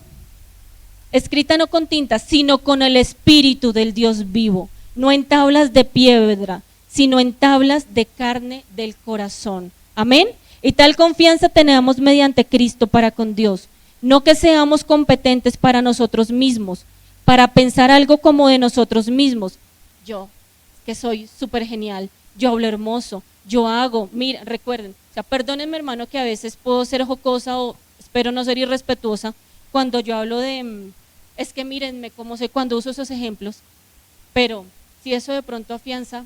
escrita no con tinta, sino con el Espíritu del Dios vivo, no en tablas de piedra, sino en tablas de carne del corazón. Amén. Y tal confianza tenemos mediante Cristo para con Dios, no que seamos competentes para nosotros mismos, para pensar algo como de nosotros mismos. Yo, que soy súper genial, yo hablo hermoso, yo hago, mira, recuerden, perdónenme, hermano, que a veces puedo ser jocosa o espero no ser irrespetuosa cuando yo hablo de, es que mírenme cómo sé, cuando uso esos ejemplos, pero si eso de pronto afianza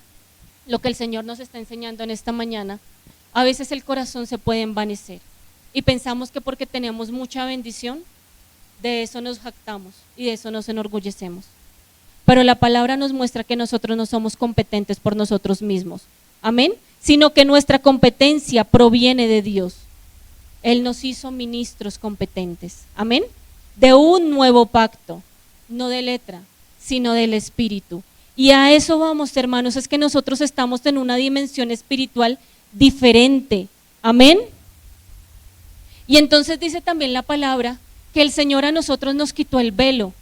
lo que el Señor nos está enseñando en esta mañana, a veces el corazón se puede envanecer y pensamos que porque tenemos mucha bendición, de eso nos jactamos y de eso nos enorgullecemos. Pero la palabra nos muestra que nosotros no somos competentes por nosotros mismos. Amén. Sino que nuestra competencia proviene de Dios. Él nos hizo ministros competentes. Amén. De un nuevo pacto, no de letra, sino del Espíritu. Y a eso vamos, hermanos, es que nosotros estamos en una dimensión espiritual diferente. Amén. Y entonces dice también la palabra que el Señor a nosotros nos quitó el velo.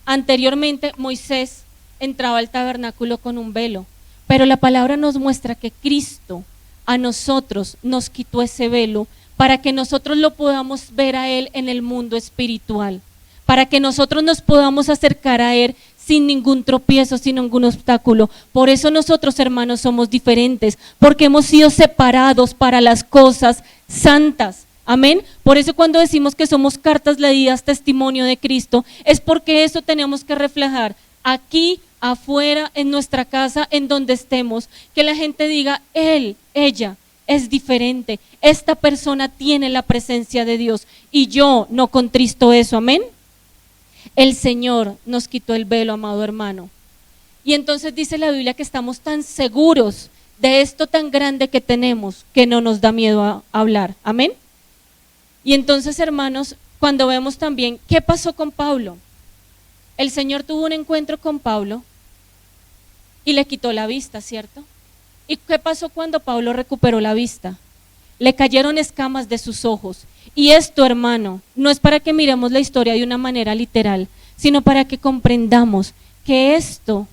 Anteriormente Moisés entraba al tabernáculo con un velo, pero la palabra nos muestra que Cristo a nosotros nos quitó ese velo para que nosotros lo podamos ver a Él en el mundo espiritual, para que nosotros nos podamos acercar a Él sin ningún tropiezo, sin ningún obstáculo. Por eso nosotros, hermanos, somos diferentes, porque hemos sido separados para las cosas santas. Amén. Por eso cuando decimos que somos cartas leídas, testimonio de Cristo, es porque eso tenemos que reflejar aquí, afuera, en nuestra casa, en donde estemos, que la gente diga, él, ella es diferente, esta persona tiene la presencia de Dios y yo no contristo eso. Amén. El Señor nos quitó el velo, amado hermano. Y entonces dice la Biblia que estamos tan seguros de esto tan grande que tenemos que no nos da miedo a hablar. Amén. Y entonces, hermanos, cuando vemos también qué pasó con Pablo, el Señor tuvo un encuentro con Pablo y le quitó la vista, ¿cierto? ¿Y qué pasó cuando Pablo recuperó la vista? Le cayeron escamas de sus ojos. Y esto, hermano, no es para que miremos la historia de una manera literal, sino para que comprendamos que esto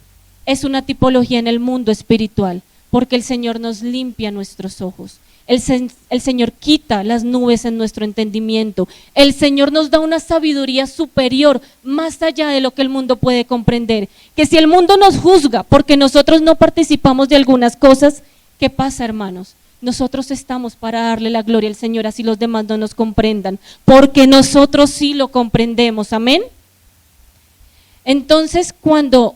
es una tipología en el mundo espiritual, porque el Señor nos limpia nuestros ojos. El Señor quita las nubes en nuestro entendimiento. El Señor nos da una sabiduría superior, más allá de lo que el mundo puede comprender. Que si el mundo nos juzga porque nosotros no participamos de algunas cosas, ¿qué pasa, hermanos? Nosotros estamos para darle la gloria al Señor, así los demás no nos comprendan, porque nosotros sí lo comprendemos. Amén. Entonces, cuando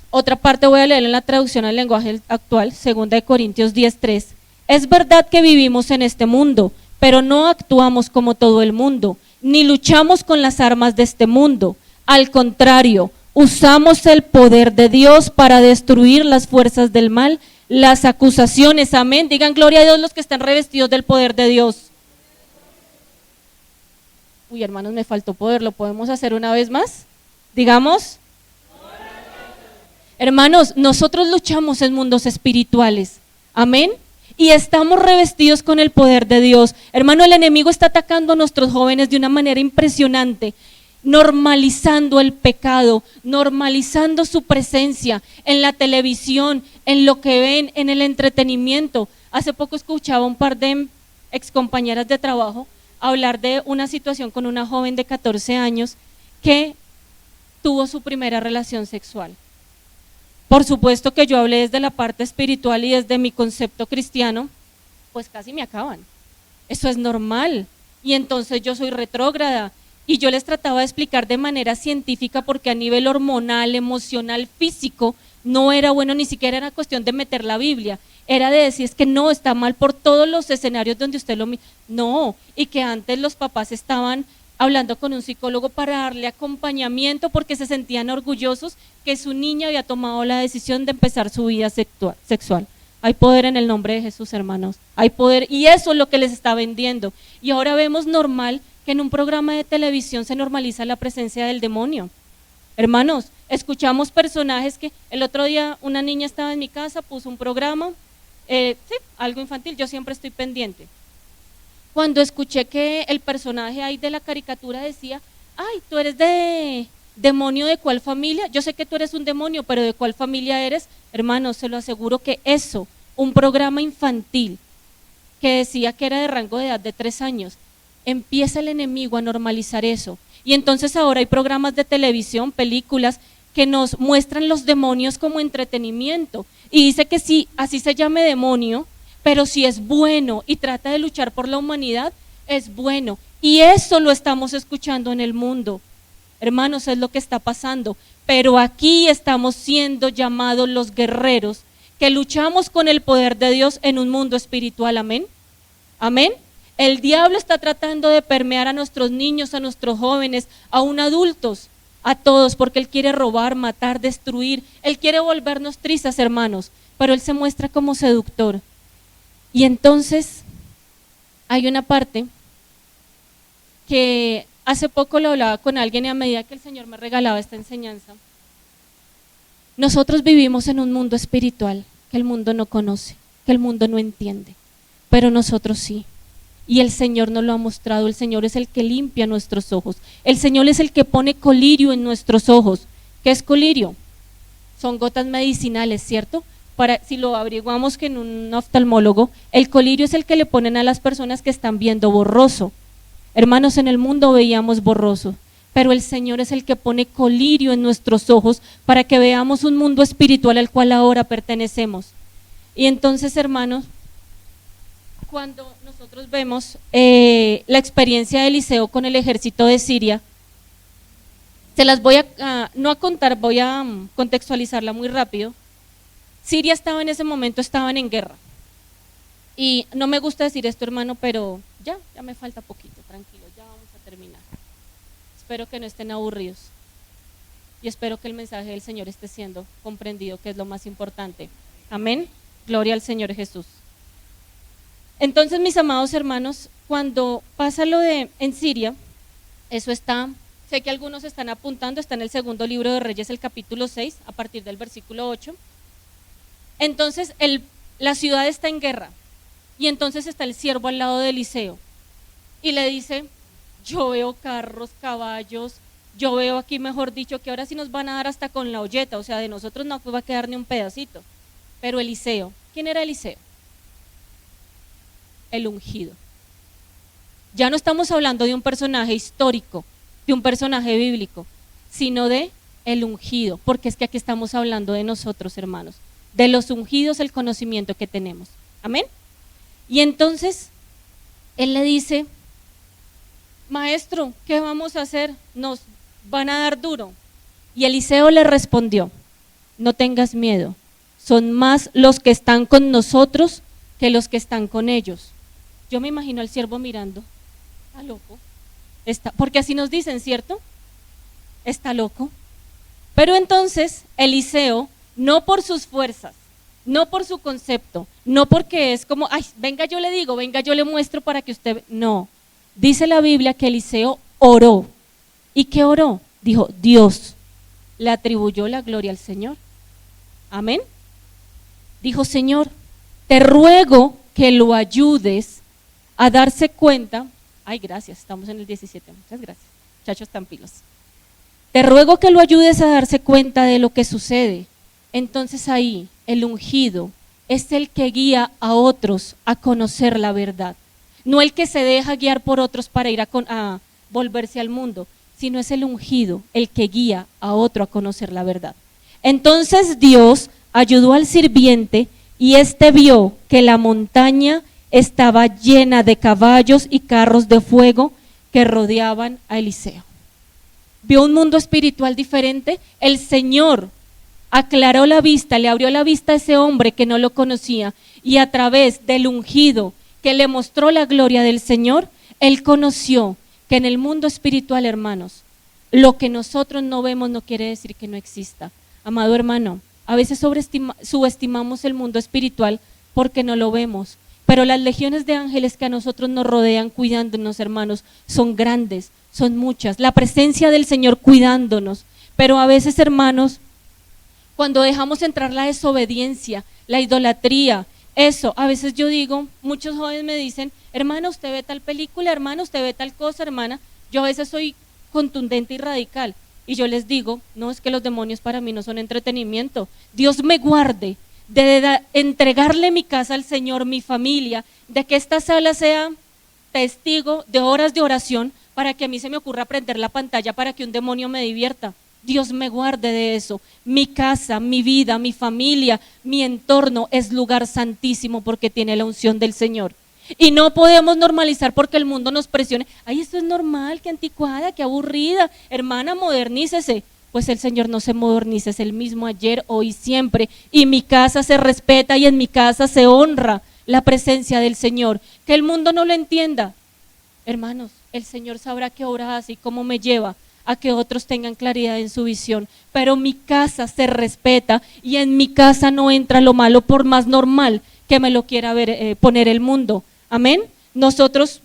otra parte voy a leer en la traducción al lenguaje actual, 2 Corintios 10:3. Es verdad que vivimos en este mundo, pero no actuamos como todo el mundo, ni luchamos con las armas de este mundo. Al contrario, usamos el poder de Dios para destruir las fuerzas del mal, las acusaciones. Amén. Digan gloria a Dios los que están revestidos del poder de Dios. Uy, hermanos, me faltó poder. ¿Lo podemos hacer una vez más? Digamos. Hermanos, nosotros luchamos en mundos espirituales, amén, y estamos revestidos con el poder de Dios. Hermano, el enemigo está atacando a nuestros jóvenes de una manera impresionante, normalizando el pecado, normalizando su presencia en la televisión, en lo que ven, en el entretenimiento. Hace poco escuchaba un par de excompañeras de trabajo hablar de una situación con una joven de 14 años que tuvo su primera relación sexual. Por supuesto que yo hablé desde la parte espiritual y desde mi concepto cristiano, pues casi me acaban. Eso es normal. Y entonces yo soy retrógrada. Y yo les trataba de explicar de manera científica porque a nivel hormonal, emocional, físico, no era bueno, ni siquiera era cuestión de meter la Biblia. Era de decir, es que no, está mal por todos los escenarios donde usted lo mira. No, y que antes los papás estaban hablando con un psicólogo para darle acompañamiento porque se sentían orgullosos que su niña había tomado la decisión de empezar su vida sexual. Hay poder en el nombre de Jesús, hermanos. Hay poder, y eso es lo que les está vendiendo. Y ahora vemos normal que en un programa de televisión se normaliza la presencia del demonio. Hermanos, escuchamos personajes que el otro día una niña estaba en mi casa, puso un programa, algo infantil, yo siempre estoy pendiente. Cuando escuché que el personaje ahí de la caricatura decía, ay, tú eres de demonio de cuál familia, yo sé que tú eres un demonio, pero de cuál familia eres, hermano, se lo aseguro que eso, un programa infantil que decía que era de rango de edad de 3 años, empieza el enemigo a normalizar eso. Y entonces ahora hay programas de televisión, películas, que nos muestran los demonios como entretenimiento. Y dice que sí, así se llame demonio, pero si es bueno y trata de luchar por la humanidad, es bueno. Y eso lo estamos escuchando en el mundo. Hermanos, es lo que está pasando. Pero aquí estamos siendo llamados los guerreros que luchamos con el poder de Dios en un mundo espiritual. Amén. Amén. El diablo está tratando de permear a nuestros niños, a nuestros jóvenes, aún adultos, a todos, porque él quiere robar, matar, destruir. Él quiere volvernos trizas, hermanos, pero él se muestra como seductor. Y entonces hay una parte que hace poco lo hablaba con alguien y a medida que el Señor me regalaba esta enseñanza, nosotros vivimos en un mundo espiritual que el mundo no conoce, que el mundo no entiende, pero nosotros sí. Y el Señor nos lo ha mostrado. El Señor es el que limpia nuestros ojos. El Señor es el que pone colirio en nuestros ojos. ¿Qué es colirio? Son gotas medicinales, ¿cierto? Si lo averiguamos que en un oftalmólogo, el colirio es el que le ponen a las personas que están viendo borroso. Hermanos, en el mundo veíamos borroso, pero el Señor es el que pone colirio en nuestros ojos para que veamos un mundo espiritual al cual ahora pertenecemos. Y entonces, hermanos, cuando nosotros vemos la experiencia de Eliseo con el ejército de Siria, se las voy no a contar, voy a contextualizarla muy rápido. Siria estaba en ese momento, estaban en guerra. Y no me gusta decir esto, hermano, pero ya me falta poquito, tranquilo, ya vamos a terminar. Espero que no estén aburridos. y espero que el mensaje del Señor esté siendo comprendido, que es lo más importante. Amén. Gloria al Señor Jesús. Entonces, mis amados hermanos, cuando pasa lo de en Siria, eso está, sé que algunos están apuntando, está en el segundo libro de Reyes, el capítulo 6, a partir del versículo 8. Entonces, la ciudad está en guerra, y entonces está el siervo al lado de Eliseo, y le dice, yo veo carros, caballos, yo veo aquí, mejor dicho, que ahora sí nos van a dar hasta con la olleta, o sea, de nosotros no va a quedar ni un pedacito. Pero Eliseo, ¿quién era Eliseo? El ungido. Ya no estamos hablando de un personaje histórico, de un personaje bíblico, sino de el ungido, porque es que aquí estamos hablando de nosotros, hermanos, de los ungidos, el conocimiento que tenemos. Amén. Y entonces él le dice, maestro, ¿qué vamos a hacer? Nos van a dar duro. Y Eliseo le respondió, no tengas miedo, son más los que están con nosotros que los que están con ellos. Yo me imagino al siervo mirando, está loco, porque así nos dicen, ¿cierto? Está loco. Pero entonces Eliseo, no por sus fuerzas, no por su concepto, no porque es como, ay, venga yo le digo, venga yo le muestro para que usted, no. Dice la Biblia que Eliseo oró. ¿Y qué oró? Dijo, Dios le atribuyó la gloria al Señor. Amén. Dijo, Señor, te ruego que lo ayudes a darse cuenta. Ay, gracias, estamos en el 17, muchas gracias. Muchachos tan pilos. Te ruego que lo ayudes a darse cuenta de lo que sucede. Entonces ahí el ungido es el que guía a otros a conocer la verdad. No el que se deja guiar por otros para ir a volverse al mundo, sino es el ungido, el que guía a otro a conocer la verdad. Entonces Dios ayudó al sirviente y éste vio que la montaña estaba llena de caballos y carros de fuego que rodeaban a Eliseo. Vio un mundo espiritual diferente. El Señor aclaró la vista, le abrió la vista a ese hombre que no lo conocía, y a través del ungido que le mostró la gloria del Señor, él conoció que en el mundo espiritual, hermanos, lo que nosotros no vemos no quiere decir que no exista. Amado hermano, a veces subestimamos el mundo espiritual porque no lo vemos, pero las legiones de ángeles que a nosotros nos rodean cuidándonos, hermanos, son grandes, son muchas. La presencia del Señor cuidándonos, pero a veces, hermanos, cuando dejamos entrar la desobediencia, la idolatría, eso, a veces yo digo, muchos jóvenes me dicen, hermana, usted ve tal película, hermana, usted ve tal cosa, hermana. Yo a veces soy contundente y radical, y yo les digo, no, es que los demonios para mí no son entretenimiento. Dios me guarde de entregarle mi casa al Señor, mi familia, de que esta sala sea testigo de horas de oración para que a mí se me ocurra prender la pantalla para que un demonio me divierta. Dios me guarde de eso. Mi casa, mi vida, mi familia, mi entorno es lugar santísimo porque tiene la unción del Señor. Y no podemos normalizar porque el mundo nos presione. Ay, esto es normal, qué anticuada, qué aburrida. Hermana, modernícese. Pues el Señor no se moderniza, es el mismo ayer, hoy, siempre. Y mi casa se respeta y en mi casa se honra la presencia del Señor. Que el mundo no lo entienda. Hermanos, el Señor sabrá qué obra hace y cómo me lleva a que otros tengan claridad en su visión, pero mi casa se respeta y en mi casa no entra lo malo por más normal que me lo quiera ver, poner el mundo. Amén. Nosotros,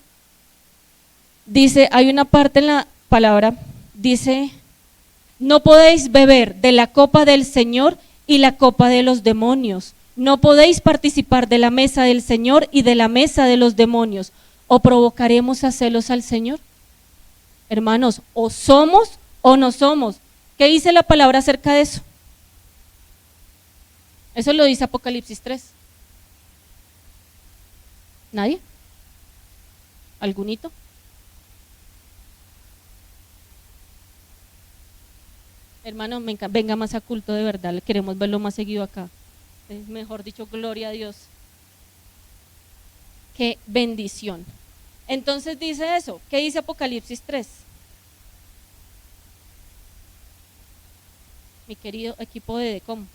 dice, hay una parte en la palabra, dice, no podéis beber de la copa del Señor y la copa de los demonios, no podéis participar de la mesa del Señor y de la mesa de los demonios, o provocaremos a celos al Señor. Hermanos, o somos o no somos. ¿Qué dice la palabra acerca de eso? Eso lo dice Apocalipsis 3. ¿Nadie? ¿Algunito? Hermano, venga más a culto de verdad, queremos verlo más seguido acá. Mejor dicho, gloria a Dios. Qué bendición. Entonces dice eso. ¿Qué dice Apocalipsis 3? Mi querido equipo de DECOM.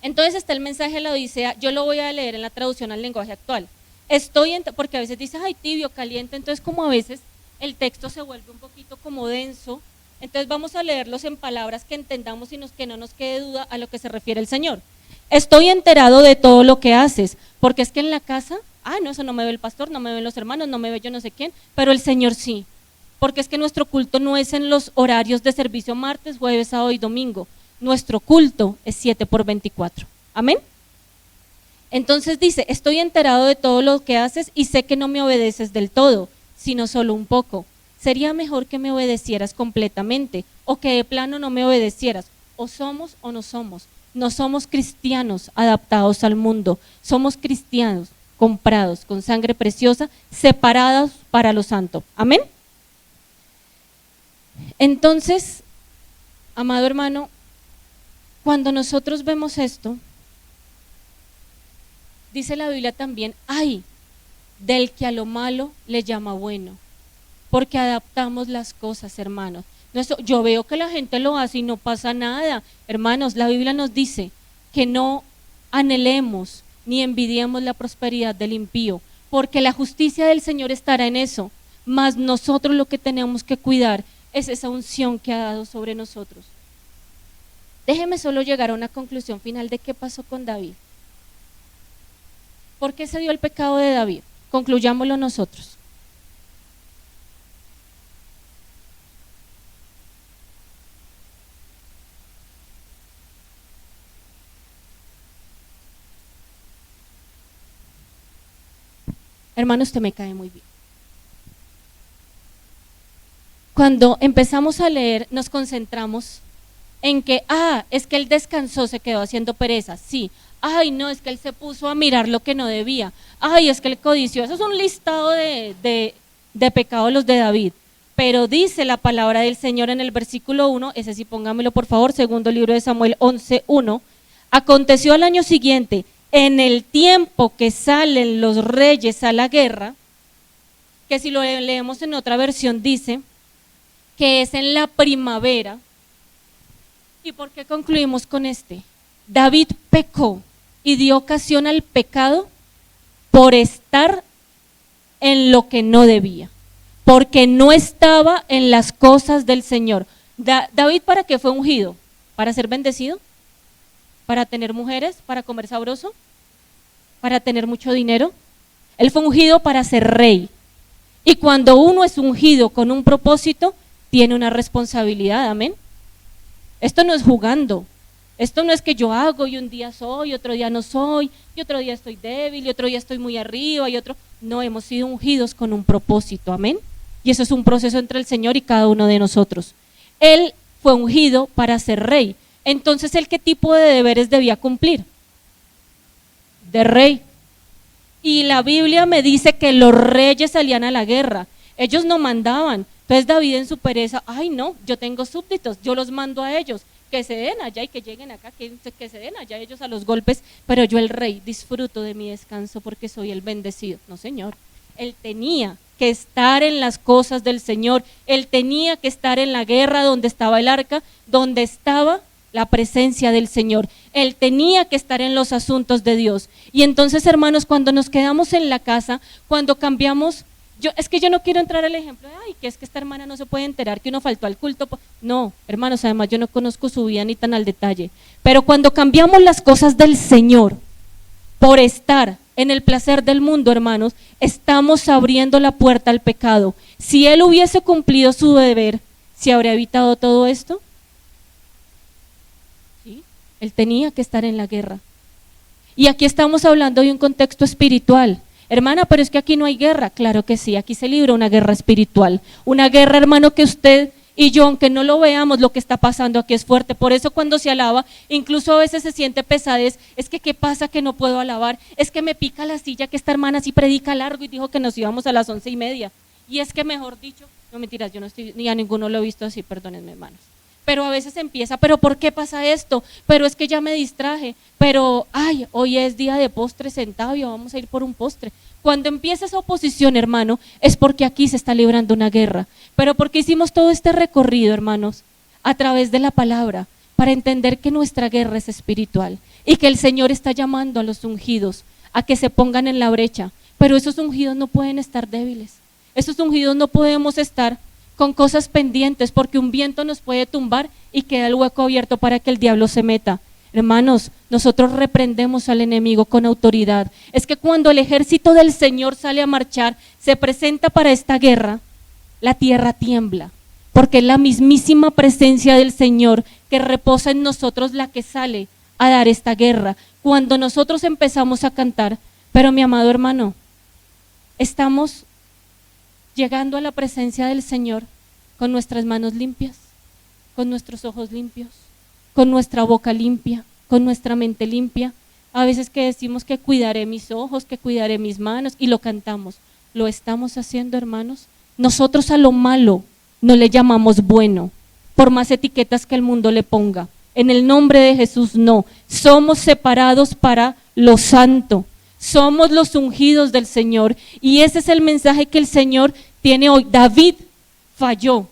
Entonces está el mensaje de la Odisea. Yo lo voy a leer en la traducción al lenguaje actual. Porque a veces dice, ay, tibio, caliente. Entonces como a veces el texto se vuelve un poquito como denso Entonces vamos a leerlos en palabras que entendamos y que no nos quede duda a lo que se refiere el Señor. Estoy enterado de todo lo que haces, porque es que en la casa, no, eso no me ve el pastor, no me ven los hermanos, no me ve yo no sé quién, pero el Señor sí. Porque es que nuestro culto no es en los horarios de servicio martes, jueves, sábado y domingo. Nuestro culto es 7/24. Amén. Entonces dice, estoy enterado de todo lo que haces y sé que no me obedeces del todo, sino solo un poco. Sería mejor que me obedecieras completamente o que de plano no me obedecieras. O somos o no somos. No somos cristianos adaptados al mundo, somos cristianos comprados con sangre preciosa, separados para lo santo. Amén. Entonces, amado hermano, cuando nosotros vemos esto, dice la Biblia también, ay, del que a lo malo le llama bueno, porque adaptamos las cosas, hermanos. Yo veo que la gente lo hace y no pasa nada. Hermanos, la Biblia nos dice que no anhelemos ni envidiemos la prosperidad del impío, porque la justicia del Señor estará en eso, mas nosotros lo que tenemos que cuidar es esa unción que ha dado sobre nosotros. Déjeme solo llegar a una conclusión final de qué pasó con David. ¿Por qué se dio el pecado de David? Concluyámoslo nosotros. Hermano, usted me cae muy bien. Cuando empezamos a leer, nos concentramos en que, es que él descansó, se quedó haciendo pereza, sí. Ay, no, es que él se puso a mirar lo que no debía. Ay, es que él codició. Eso es un listado de pecados los de David. Pero dice la palabra del Señor en el versículo 1, ese sí póngamelo por favor, segundo libro de Samuel 11:1. Aconteció al año siguiente, en el tiempo que salen los reyes a la guerra, que si lo leemos en otra versión dice que es en la primavera. ¿Y por qué concluimos con este? David pecó y dio ocasión al pecado por estar en lo que no debía, porque no estaba en las cosas del Señor. David, ¿para qué fue ungido? ¿Para ser bendecido? ¿Para tener mujeres? ¿Para comer sabroso? ¿Para tener mucho dinero? Él fue ungido para ser rey. Y cuando uno es ungido con un propósito, tiene una responsabilidad, amén. Esto no es jugando, esto no es que yo hago y un día soy, otro día no soy, y otro día estoy débil, y otro día estoy muy arriba, y otro… No, hemos sido ungidos con un propósito, amén. Y eso es un proceso entre el Señor y cada uno de nosotros. Él fue ungido para ser rey. Entonces, ¿él qué tipo de deberes debía cumplir? De rey. Y la Biblia me dice que los reyes salían a la guerra, ellos no mandaban. Entonces David en su pereza, ay no, yo tengo súbditos, yo los mando a ellos, que se den allá y que lleguen acá, que se den allá ellos a los golpes, pero yo el rey disfruto de mi descanso porque soy el bendecido. No, Señor, él tenía que estar en las cosas del Señor, él tenía que estar en la guerra donde estaba el arca, donde estaba la presencia del Señor, él tenía que estar en los asuntos de Dios. Y entonces, hermanos, cuando nos quedamos en la casa, cuando cambiamos… Es que yo no quiero entrar al ejemplo de, que es que esta hermana no se puede enterar que uno faltó al culto. No, hermanos, además yo no conozco su vida ni tan al detalle. Pero cuando cambiamos las cosas del Señor por estar en el placer del mundo, hermanos, estamos abriendo la puerta al pecado. Si él hubiese cumplido su deber, ¿se habría evitado todo esto? Sí, él tenía que estar en la guerra. Y aquí estamos hablando de un contexto espiritual. Hermana, pero es que aquí no hay guerra. Claro que sí, aquí se libra una guerra espiritual. Una guerra, hermano, que usted y yo, aunque no lo veamos, lo que está pasando aquí es fuerte. Por eso cuando se alaba, incluso a veces se siente pesadez. Es que ¿qué pasa que no puedo alabar? Es que me pica la silla, que esta hermana sí predica largo y dijo que nos íbamos a las 11:30. Y es que mejor dicho, no mentiras, yo no estoy, ni a ninguno lo he visto así, perdónenme, hermanos. Pero a veces empieza, pero ¿por qué pasa esto? Pero es que ya me distraje, pero hoy es día de postre Centavio, vamos a ir por un postre. Cuando empieza esa oposición, hermano, es porque aquí se está librando una guerra. Pero porque hicimos todo este recorrido, hermanos, a través de la palabra, para entender que nuestra guerra es espiritual y que el Señor está llamando a los ungidos a que se pongan en la brecha. Pero esos ungidos no pueden estar débiles, esos ungidos no podemos estar con cosas pendientes, porque un viento nos puede tumbar y queda el hueco abierto para que el diablo se meta. Hermanos, nosotros reprendemos al enemigo con autoridad. Es que cuando el ejército del Señor sale a marchar, se presenta para esta guerra, la tierra tiembla, porque es la mismísima presencia del Señor que reposa en nosotros la que sale a dar esta guerra. Cuando nosotros empezamos a cantar, pero mi amado hermano, estamos llegando a la presencia del Señor con nuestras manos limpias, con nuestros ojos limpios, con nuestra boca limpia, con nuestra mente limpia. A veces que decimos que cuidaré mis ojos, que cuidaré mis manos y lo cantamos. ¿Lo estamos haciendo, hermanos? Nosotros a lo malo no le llamamos bueno, por más etiquetas que el mundo le ponga. En el nombre de Jesús no. Somos separados para lo santo. Somos los ungidos del Señor y ese es el mensaje que el Señor tiene hoy. David falló,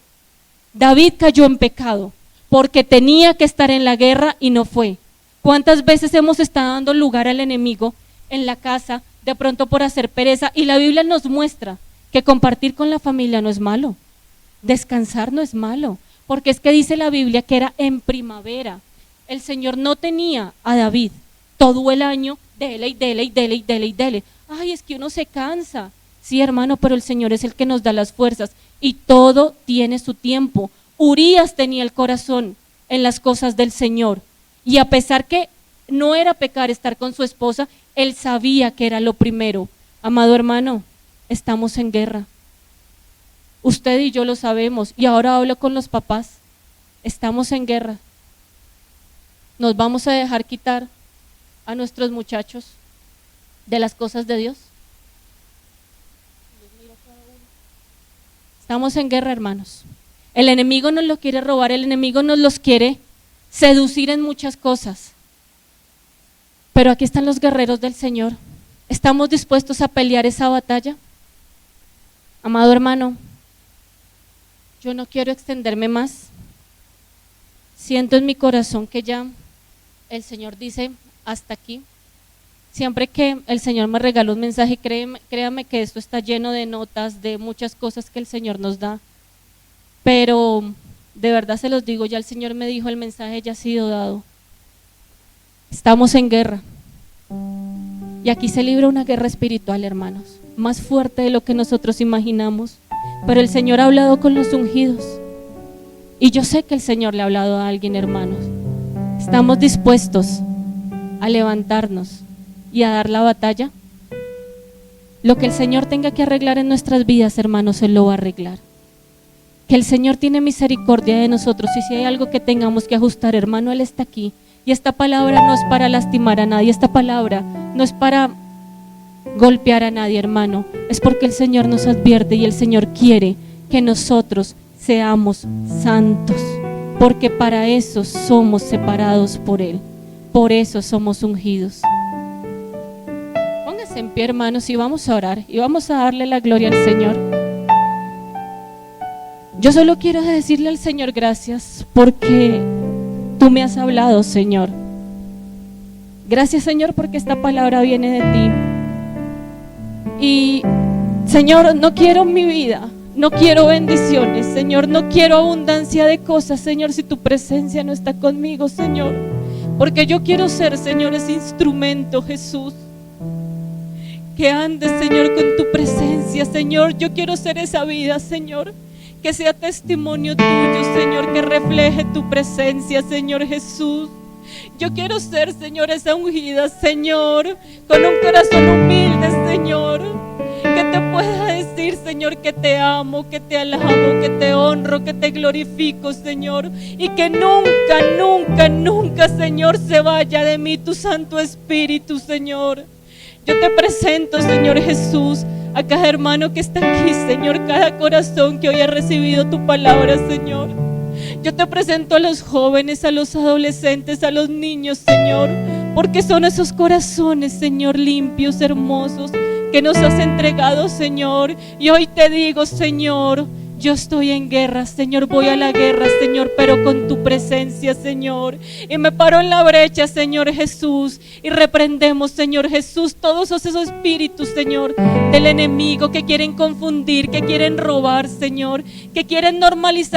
David cayó en pecado porque tenía que estar en la guerra y no fue. ¿Cuántas veces hemos estado dando lugar al enemigo en la casa, de pronto por hacer pereza? Y la Biblia nos muestra que compartir con la familia no es malo, descansar no es malo, porque es que dice la Biblia que era en primavera. El Señor no tenía a David todo el año, dele y dele y dele y dele y dele. Ay, es que uno se cansa. Sí, hermano, pero el Señor es el que nos da las fuerzas y todo tiene su tiempo. Urías tenía el corazón en las cosas del Señor y a pesar que no era pecar estar con su esposa, él sabía que era lo primero. Amado hermano, estamos en guerra. Usted y yo lo sabemos y ahora hablo con los papás. Estamos en guerra. ¿Nos vamos a dejar quitar a nuestros muchachos de las cosas de Dios? Estamos en guerra, hermanos. El enemigo nos lo quiere robar, el enemigo nos los quiere seducir en muchas cosas. Pero aquí están los guerreros del Señor. ¿Estamos dispuestos a pelear esa batalla? Amado hermano, yo no quiero extenderme más. Siento en mi corazón que ya el Señor dice hasta aquí. Siempre que el Señor me regala un mensaje, créame que esto está lleno de notas, de muchas cosas que el Señor nos da. Pero de verdad se los digo, ya el Señor me dijo, el mensaje ya ha sido dado. Estamos en guerra. Y aquí se libra una guerra espiritual, hermanos, más fuerte de lo que nosotros imaginamos. Pero el Señor ha hablado con los ungidos. Y yo sé que el Señor le ha hablado a alguien, hermanos. Estamos dispuestos a levantarnos y a dar la batalla. Lo que el Señor tenga que arreglar en nuestras vidas, hermanos, Él lo va a arreglar. Que el Señor tiene misericordia de nosotros y si hay algo que tengamos que ajustar, hermano, Él está aquí. Y esta palabra no es para lastimar a nadie, esta palabra no es para golpear a nadie, hermano. Es porque el Señor nos advierte y el Señor quiere que nosotros seamos santos, porque para eso somos separados por Él, por eso somos ungidos. Póngase en pie, hermanos, y vamos a orar y vamos a darle la gloria al Señor. Yo solo quiero decirle al Señor gracias porque tú me has hablado, Señor. Gracias, Señor, porque esta palabra viene de ti. Y Señor, no quiero mi vida, no quiero bendiciones, Señor, no quiero abundancia de cosas, Señor, si tu presencia no está conmigo, Señor, porque yo quiero ser, Señor, ese instrumento, Jesús, que andes, Señor, con tu presencia, Señor. Yo quiero ser esa vida, Señor, que sea testimonio tuyo, Señor, que refleje tu presencia, Señor Jesús. Yo quiero ser, Señor, esa ungida, Señor, con un corazón humilde, Señor, que te pueda decir, Señor, que te amo, que te alabo, que te honro, que te glorifico, Señor, y que nunca, nunca, nunca, Señor, se vaya de mí tu Santo Espíritu, Señor. Yo te presento, Señor Jesús, a cada hermano que está aquí, Señor, cada corazón que hoy ha recibido tu palabra, Señor. Yo te presento a los jóvenes, a los adolescentes, a los niños, Señor, porque son esos corazones, Señor, limpios, hermosos, que nos has entregado, Señor. Y hoy te digo, Señor, Yo estoy en guerra, Señor, voy a la guerra, Señor, pero con tu presencia, Señor. Y me paro en la brecha, Señor Jesús, y reprendemos, Señor Jesús, todos esos espíritus, Señor, del enemigo que quieren confundir, que quieren robar, Señor, que quieren normalizar